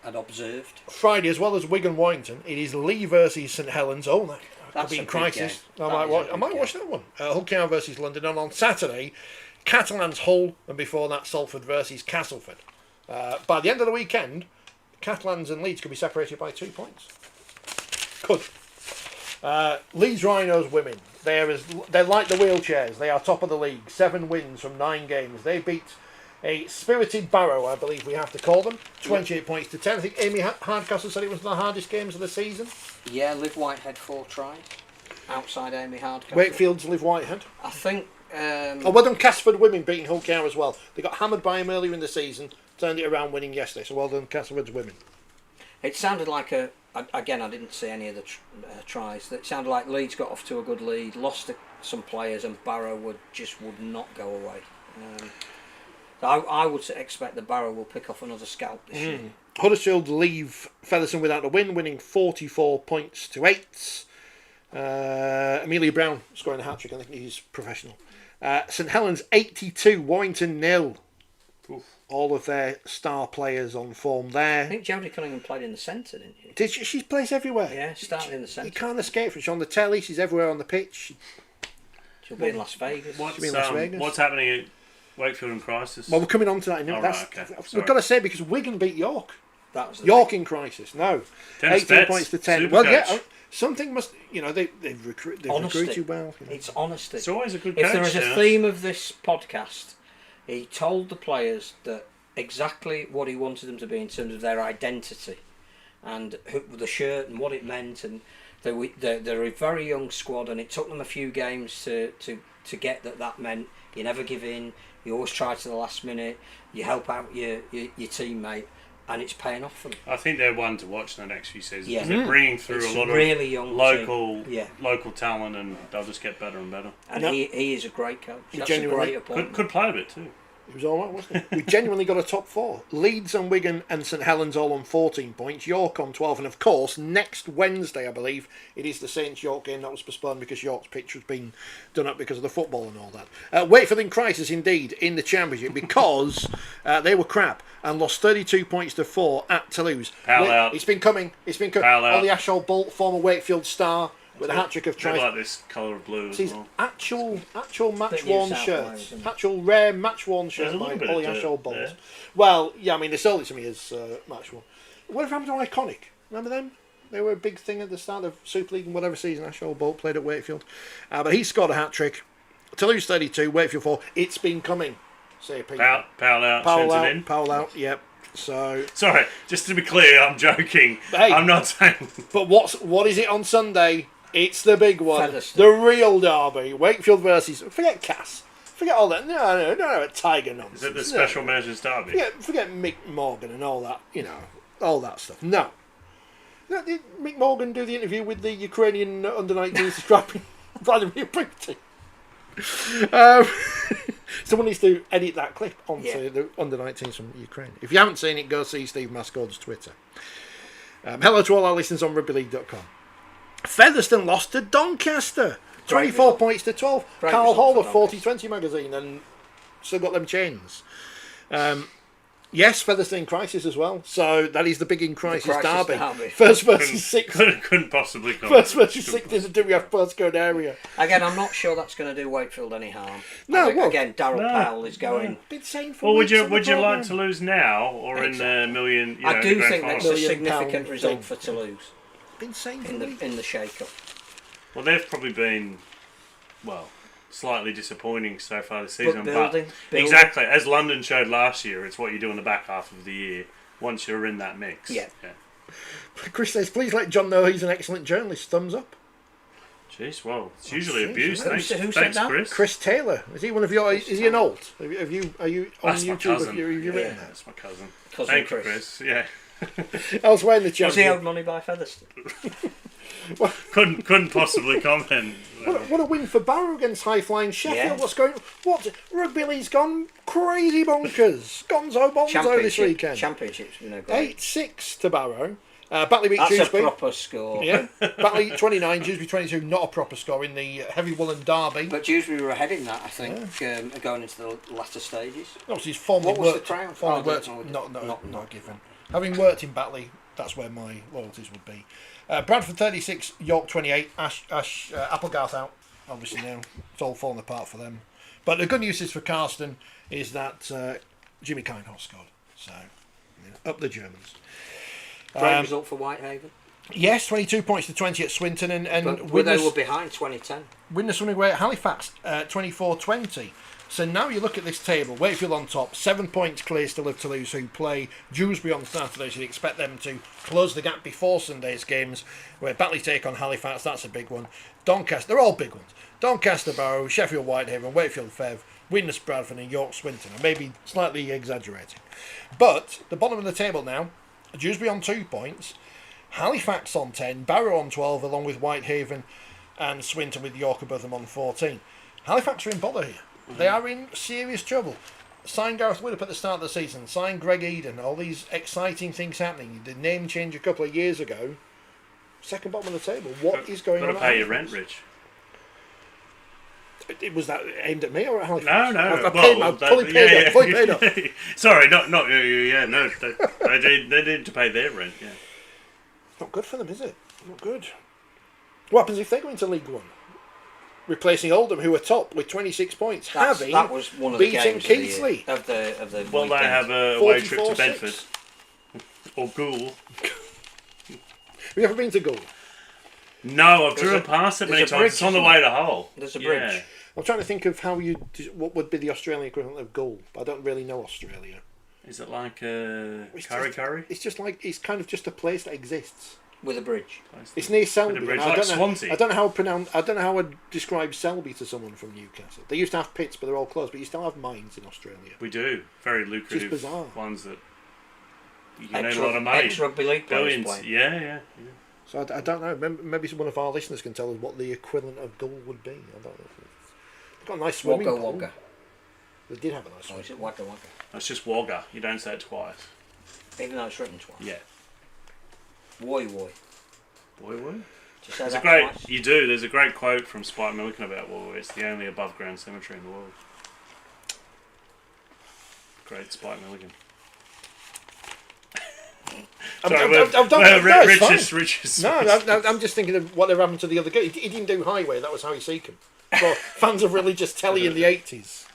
had observed. Friday, as well as Wigan Warrington, it is Leigh versus St Helens. Oh, that could be in crisis. I might watch that one. Hull KR versus London. And on Saturday, Catalans Hull, and before that, Salford versus Castleford. By the end of the weekend, Catalans and Leeds could be separated by 2 points. Could. Leeds Rhinos women. They're like the wheelchairs. They are top of the league. 7 wins from 9 games. They beat a spirited Barrow, I believe we have to call them. 28 points to 10. I think Amy Hardcastle said it was one of the hardest games of the season. Yeah, Liv Whitehead 4 tries. Outside Amy Hardcastle. Wakefield's Liv Whitehead. I think... well done Castleford women beating Hull KR as well. They got hammered by him earlier in the season. Turned it around winning yesterday. So well done Castleford's women. It sounded like again, I didn't see any of the tries. It sounded like Leeds got off to a good lead, lost some players, and Barrow would not go away. I would expect that Barrow will pick off another scalp this year. Huddersfield leave Featherstone without a win, winning 44 points to 8. Amelia Brown scoring a hat-trick. I think he's professional. St Helens 82, Warrington 0. Oof. All of their star players on form there. I think Jodie Cunningham played in the centre, didn't she? Did she plays everywhere. Yeah, started in the centre. You can't escape from it. She's on the telly, she's everywhere on the pitch. She'll be in Las Vegas. What's happening at Wakefield in crisis? Well, we're coming on to that in a minute. We've got to say, because Wigan beat York. That was York in crisis. No. 18 points to 10. Well, yeah, something must... they've recruited well. It's honesty. It's always a good coach. If there is a theme of this podcast... He told the players that exactly what he wanted them to be in terms of their identity and the shirt and what it meant. And they're a very young squad, and it took them a few games to get that meant you never give in, you always try to the last minute, you help out your teammate, and it's paying off for them. I think they're one to watch in the next few seasons. Yeah. They're bringing through a lot really of young local talent, and they'll just get better and better. And he is a great coach. That's a great appointment. Could play a bit too. It was all right, wasn't it? We genuinely got a top 4. Leeds and Wigan and St Helens all on 14 points. York on 12. And of course, next Wednesday, I believe, it is the Saints York game that was postponed because York's pitch was being done up because of the football and all that. Wakefield in crisis indeed in the Championship because they were crap and lost 32 points to 4 at Toulouse. Out. It's been coming. Ollie Ashall-Bolt, former Wakefield star, with a hat-trick of tries. I like this colour of blue as His well. actual match-worn South shirt. Wales, isn't it? Actual rare match-worn There's shirt a by little bit Ollie of dirt Ashall-Bolt. there. Well, yeah, I mean, they sold it to me as match-worn. Whatever happened to Iconic? Remember them? They were a big thing at the start of Super League and whatever season Ashall-Bolt played at Wakefield. But he scored a hat-trick. Toulouse 32, Wakefield 4. It's been coming, say people. Powell out, Powell Swinton out, in. Powell out, yep. So, Sorry, just to be clear, I'm joking. Hey. I'm not saying... but what is it on Sunday? It's the big one, Featherstone. the real derby. Wakefield versus. Forget Cass. Forget all that. No, Tiger nonsense. Is it the special measures derby? Forget Mick Morgan and all that. All that stuff. No. Did Mick Morgan do the interview with the Ukrainian under-19s describing Vladimir Putin? Someone needs to edit that clip onto the under-19s from Ukraine. If you haven't seen it, go see Steve Mascord's Twitter. Hello to all our listeners on rugbyleague.com. Featherstone lost to Doncaster. 24 points to 12. Great Carl result Hall for of Doncaster. 4020 magazine and still got them chains. Yes, Featherstone in crisis as well. So that is the big in crisis derby. First versus sixth. Couldn't possibly come. First versus sixth in the WF postcode area. Again, I'm not sure that's going to do Wakefield any harm. No, I think, well, again, Darryl Powell is going. Been saying for Well, would weeks you on the like programme. to lose now or in the million? I do think that's that's a Million significant pound result thing. for Toulouse Been saying for in the weeks. shake-up. Well, they've probably been, slightly disappointing so far this season. building. Exactly, as London showed last year, it's what you do in the back half of the year once you're in that mix. Yeah. Chris says, please let John know he's an excellent journalist. Thumbs up. Jeez, well, it's usually jeez, abuse. who Thanks, said thanks, that? Chris. Chris Taylor. Is he one of your? Is he an alt? Are you on That's my YouTube? cousin. Have you written that? That's my cousin. Cousin Thank Chris. you, Chris. Yeah. Elsewhere in the Was he championship. owed money by Featherstone? Couldn't possibly comment. What a win for Barrow against high flying Sheffield. Yeah. What's going? What Rugby League's gone crazy bonkers. Gonzo bonzo this weekend. Championship's been a great. 8-6 to Barrow. Batley beat That's a Dewsbury. proper score. Yeah, Batley 29, Dewsbury 22. Not a proper score in the heavy woolen derby. But Dewsbury were ahead in that, I think, going into the latter stages. Obviously, he's formally What was the worked. crown? Formally Oh, worked. Not given. Having worked in Batley, that's where my loyalties would be. Bradford 36, York 28. Applegarth out. Obviously now it's all falling apart for them. But the good news is for Carsten is that Jimmy Kindhorse scored. So up the Germans. Great result for Whitehaven. Yes, 22 points to 20 at Swinton and But winners, they were behind 2010. winners running away at Halifax 24-20. So now you look at this table, Wakefield on top, 7 points clear still of Toulouse, who play Dewsbury on Saturday, so you expect them to close the gap before Sunday's games, where Batley take on Halifax, that's a big one. Doncaster, they're all big ones. Doncaster, Barrow, Sheffield, Whitehaven, Wakefield, Fev, Widnes, Bradford and York, Swinton. I may be slightly exaggerating. But the bottom of the table now, Dewsbury on 2 points, Halifax on 10, Barrow on 12, along with Whitehaven and Swinton with York above them on 14. Halifax are in bother here. They are in serious trouble. Signed Gareth Widdop at the start of the season, signed Greg Eden, all these exciting things happening. The name change a couple of years ago. Second bottom of the table. What is going on? Got to pay your rent, Rich. Was that aimed at me or at Halifax? No, I've fully paid up. Sorry, not you. No, they need to pay their rent. Yeah. Not good for them, is it? Not good. What happens if they go into League One? Replacing Oldham, who are top with 26 points, That was one of the beaten games Keighley. of the Well, they weekend. have a away trip to 44-6. Bedford or Goole. Have you ever been to Gould? No, I've driven past it many there's a times. bridge, It's on the isn't way to Hull. There's a bridge. Yeah. I'm trying to think of what would be the Australian equivalent of Gould. I don't really know Australia. Is it like It's curry just- curry? It's just like it's kind of just a place that exists. With a bridge. It's near With Selby. a bridge, and like I don't know. Swansea. I don't know how I'd describe Selby to someone from Newcastle. They used to have pits, but they're all closed. But you still have mines in Australia. We do. Very lucrative bizarre. ones that you can earn a lot of money. Ex-rugby league players Billions. playing. Yeah. So I don't know. Maybe one of our listeners can tell us what the equivalent of Gould would be. I don't know. They've got a nice swimming Wagga pool. Wagga. They did have a nice Oh, swing. is it Wagga Wagga? That's just Wagga. You don't say it twice. Even though it's written twice. Yeah. Woy woy. Woy woy? Just say There's that a great. twice. You do. There's a great quote from Spike Milliken about Woy Woy. It's the only above ground cemetery in the world. Great Spike Milliken. Rich's. I'm just thinking of whatever happened to the other guy. He didn't do Highway. That was Harry Seacombe. For fans of religious telly in the 80s.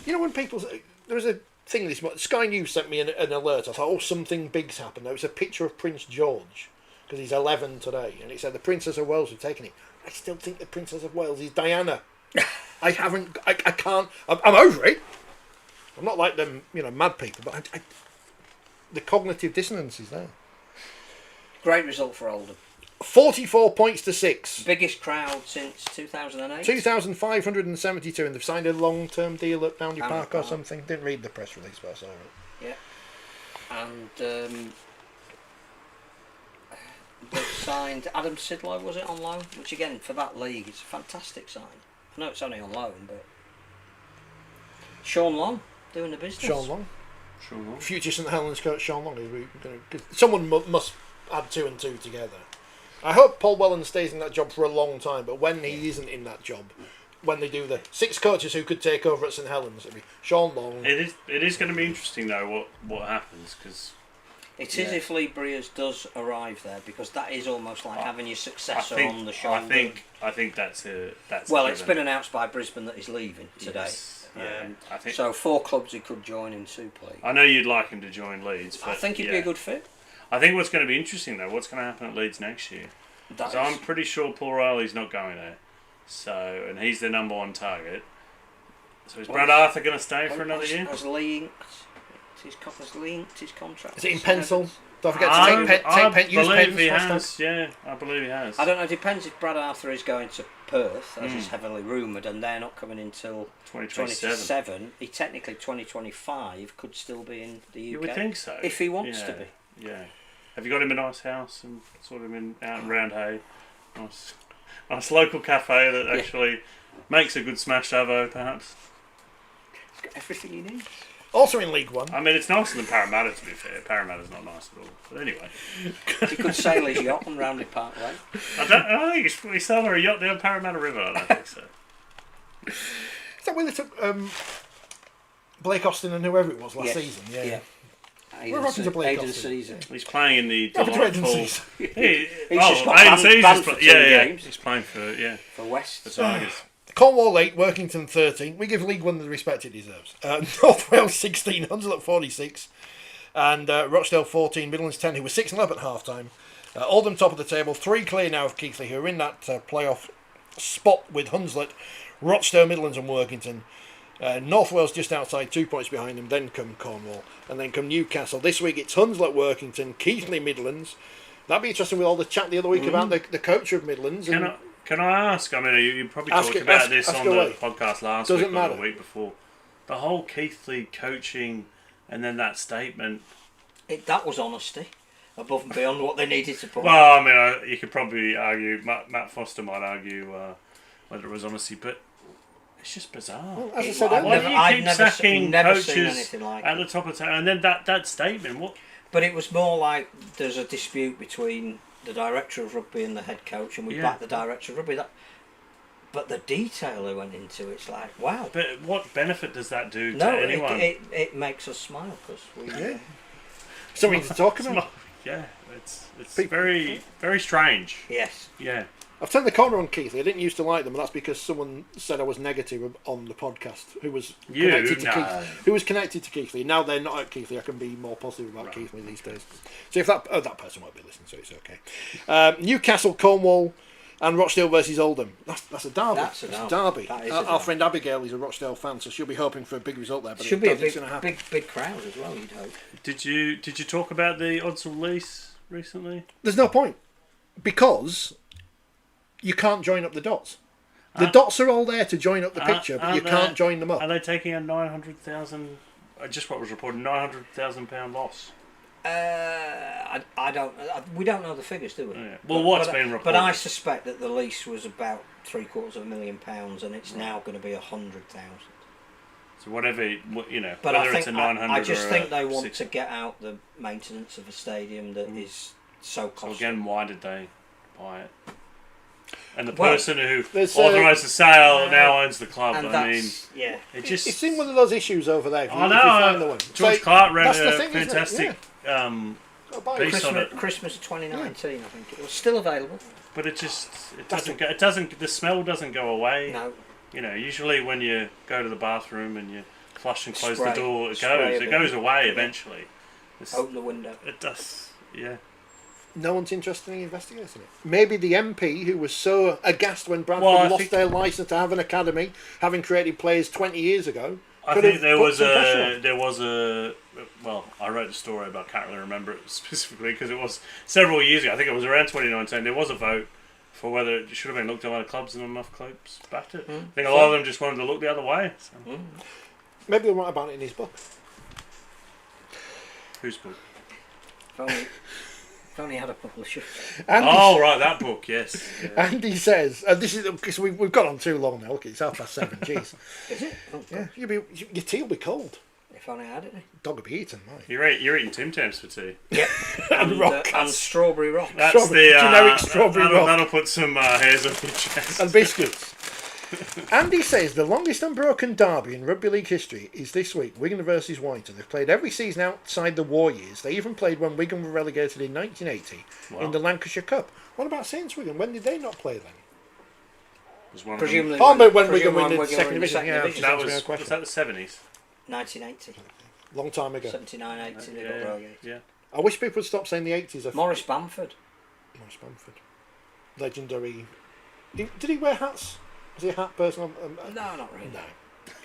You know when people... There was a thing this morning. Sky News sent me an alert. I thought, oh, something big's happened. There was a picture of Prince George, because he's 11 today, and it said the Princess of Wales had taken it. I still think the Princess of Wales is Diana. I can't... I'm over it. I'm not like them, mad people, but the cognitive dissonance is there. Great result for Oldham. 44 points to 6. Biggest crowd since 2008. 2,572, and they've signed a long-term deal at Boundary Park or something. Didn't read the press release, but I saw it. Yeah. And they've signed Adam Sidlow, was it, on loan? Which, again, for that league, is a fantastic sign. I know it's only on loan, but... Sean Long, doing the business. Sean Long. Sean Long. Future St Helens coach Sean Long. Someone must add 2 and 2 together. I hope Paul Whelan stays in that job for a long time, but when he isn't in that job, when they do the 6 coaches who could take over at St Helens, it'd be Sean Long. It is going to be interesting though what happens, because it is if Leigh Briers does arrive there, because that is almost like having your successor on the shoulder. I think that's well, it's been announced by Brisbane that he's leaving today. Yes. Yeah, I think so. 4 clubs he could join in Super League. I know you'd like him to join Leeds, but I think he'd be a good fit. I think what's going to be interesting though, what's going to happen at Leeds next year? Because I'm pretty sure Paul Riley's not going there, and he's the number 1 target. So is Brad Arthur going to stay for another year? Has Leigh inked his contract? Is it in pencil? Don't forget to use pens. Yeah, I believe he has. I don't know. It depends if Brad Arthur is going to Perth, as is heavily rumoured, and they're not coming until 2027. He technically 2025 could still be in the UK. You would think so, if he wants to be. Yeah. Have you got him a nice house and sort of out in Round Hay? Nice local cafe that actually makes a good smashed avo, perhaps. He's got everything he needs. Also in League One. I mean, it's nicer than Parramatta, to be fair. Parramatta's not nice at all. But anyway. He could sail his yacht on Roundley Park Lane. I don't think he's sailing a yacht down Parramatta River. I don't think so. Is that where they took Blake Austin and whoever it was last season? Yeah. What happened to Blake Austin? He's playing in the delightful... He's just got banned for 2 games. He's playing for West. For Tigers. Cornwall 8, Workington 13. We give League One the respect it deserves. North Wales 16, Hunslet 46. And Rochdale 14, Midlands 10, who were 6-0 up at half-time. Oldham top of the table, 3 clear now of Keighley, who are in that playoff spot with Hunslet, Rochdale, Midlands and Workington. North Wales just outside, 2 points behind them, then come Cornwall, and then come Newcastle. This week it's Hunslet, Workington, Keighley, Midlands. That'd be interesting with all the chat the other week about the coach of Midlands. Can I ask? I mean, you probably talked about this on the podcast last week or the week before. The whole Keighley coaching and then that statement. That was honesty, above and beyond what they needed to put. Well, I mean, you could probably argue, Matt Foster might argue whether it was honesty, but it's just bizarre. Well, as I said, why do you keep sacking coaches like at the top of the table? And then that statement, what? But it was more like there's a dispute between the director of rugby and the head coach, and we back the director of rugby. But the detail they went into, it's like, wow. But what benefit does that do to anyone? It makes us smile because we something to talk about. Yeah, it's very, very strange. Yes. Yeah. I've turned the corner on Keighley. I didn't used to like them, but that's because someone said I was negative on the podcast. Who was connected to Keighley. Now they're not at Keighley. I can be more positive about Keighley these days. So if that person won't be listening, so it's okay. Newcastle, Cornwall, and Rochdale versus Oldham. That's a derby. That's a derby. Our friend Abigail is a Rochdale fan, so she'll be hoping for a big result there. But should be a big crowd as well. You'd hope. Did you talk about the odds of lease recently? There's no point because you can't join up the dots. The dots are all there to join up the picture, but you can't join them up. Are they taking a 900,000? Just what was reported, £900,000 loss. I don't. We don't know the figures, do we? Yeah. Well, what's been reported? But I suspect that the lease was about £750,000, and it's now going to be 100,000. So whatever, you know, But whether I it's think a 900 I just or think a they want 600. to get out the maintenance of a stadium that is so So costly. again, why did they buy it? And the Well, person who there's, authorised the sale now owns the club. and I mean, that's yeah. it just. It's in one of those issues over there. If you, I if you find the know. one. George So, Clark read that's the a thing, isn't it? fantastic Gotta buy it. piece on it, Christmas 2019, I think it was still available. but it doesn't. The smell doesn't go away. No, You know, usually when you go to the bathroom and you flush and close Spray. the door, it Spray a goes. bit. It goes away Yeah. eventually. open the window. It does. Yeah. No one's interested in investigating it. Maybe the MP, who was so aghast when Bradford Well, I lost think- their licence to have an academy, having created players 20 years ago, I could think have there put was some pressure on. well, I wrote a story about, I can't really remember it specifically because it was several years ago. I think it was around 2019. There was a vote for whether it should have been looked at by the clubs, and enough clubs backed it. I think a lot of them just wanted to look the other way. So. Maybe he'll write about it in his book. Whose book? If only had a publisher. Andy, Oh, right, that book, yes. Yeah. Andy says, this is because we've got on too long now. Look, it's 7:30. Jeez, Is it? Oh, yeah, your tea will be cold. If only I had it. Dog will be eaten, mate. You're eating Tim Tams for tea. Yep. and strawberry rock. That's Strawberry- generic strawberry rock. that'll put some hairs on your chest. And biscuits. Andy says the longest unbroken derby in rugby league history is this week, Wigan versus Warrington. They've played every season outside the war years. They even played when Wigan were relegated in 1980 in the Lancashire Cup. What about Saints Wigan? When did they not play then? Was one of them- Presumably. Oh, but when Wigan presumably were in the Wigan second were in the division, yeah. division. that That's was a question. that the 70s? 1980. Long time ago. 79, 80, they got Yeah, relegated. yeah. I wish people would stop saying the 80s. Morris Bamford. Morris Bamford. Legendary. Did he wear hats? Was he a hat person? No, not really. No.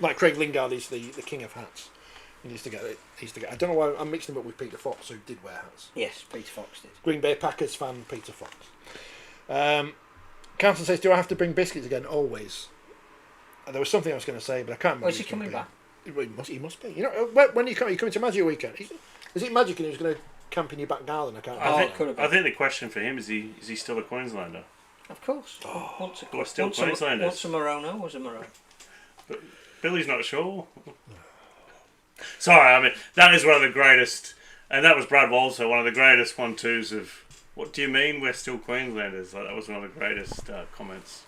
Like Craig Lingard is the king of hats. He needs to get it. I don't know why I'm mixing him up with Peter Fox, who did wear hats. Yes, Peter Fox did. Green Bay Packers fan Peter Fox. Carlton says, do I have to bring biscuits again? Always. There was something I was going to say, but I can't remember. Oh, is he coming back? He must be. You know, when you coming to Magic Weekend? Is it Magic and he was going to camp in your back garden? I can't remember. Oh, I think the question for him is he still a Queenslander? Of course. Once a We're still Queenslanders. Once a Morono was a Morono. But Billy's not sure. Sorry, I mean that is one of the greatest, and that was Brad Walter, one of the greatest 1-2s of. What do you mean we're still Queenslanders? Like, that was one of the greatest comments.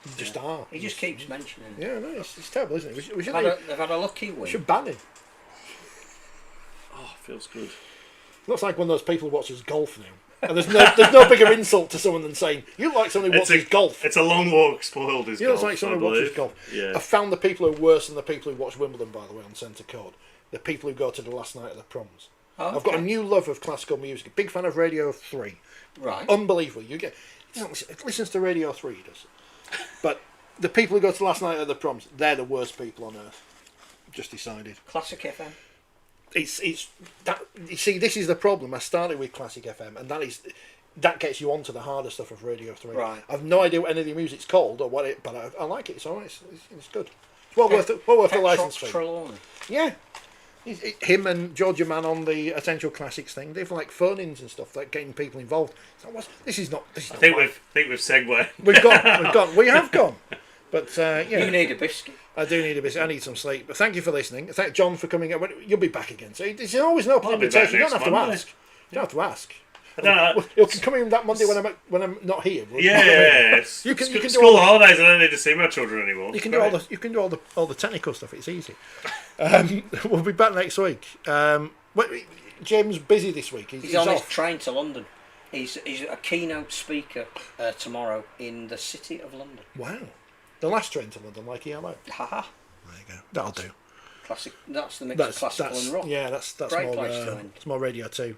You just are. He just keeps mentioning it. Yeah, no, it's terrible, isn't it? We should, They've had a lucky we win. should ban him. Oh, feels good. Looks like one of those people who watches golf now. And there's no bigger insult to someone than saying, you like someone who watches golf. It's a long walk spoiled his You golf. know, it's like someone who watches golf. Yeah. I found the people who are worse than the people who watch Wimbledon, by the way, on Centre Court. The people who go to the last night of the proms. Oh, I've got a okay. new love of classical music. Big fan of Radio 3. Right. Unbelievable. Listens to Radio 3, he does. But the people who go to the last night of the proms, they're the worst people on earth. Just decided. Classic FM. It's that. You see, this is the problem. I started with Classic FM, and that gets you onto the harder stuff of Radio 3. Right. I've no idea what any of the music's called or what it, but I like it. It's alright. It's good. It's well worth the license fee. Trelawney. Yeah. Him and Georgia Mann on the Essential Classics thing. They've like phone-ins and stuff, like getting people involved. This is not. I think we've segued. We have gone. But yeah, You need a biscuit. I do need a bit. I need some sleep. But thank you for listening. Thank John for coming. You'll be back again. So there's always an open I'll be invitation. You back don't have to next Monday. ask. You don't have to ask. I don't know. You can come in that Monday when I'm not here. Yeah. You can do school holidays. I don't need to see my children anymore. You can do all the technical stuff. It's easy. We'll be back next week. James busy this week. He's on his off. train to London. He's a keynote speaker tomorrow in the City of London. Wow. The last train to London, like ELO. Haha. There you go. That'll do. Classic. That's the mix of classical and rock. Yeah, that's Great more. place to end. It's more Radio 2.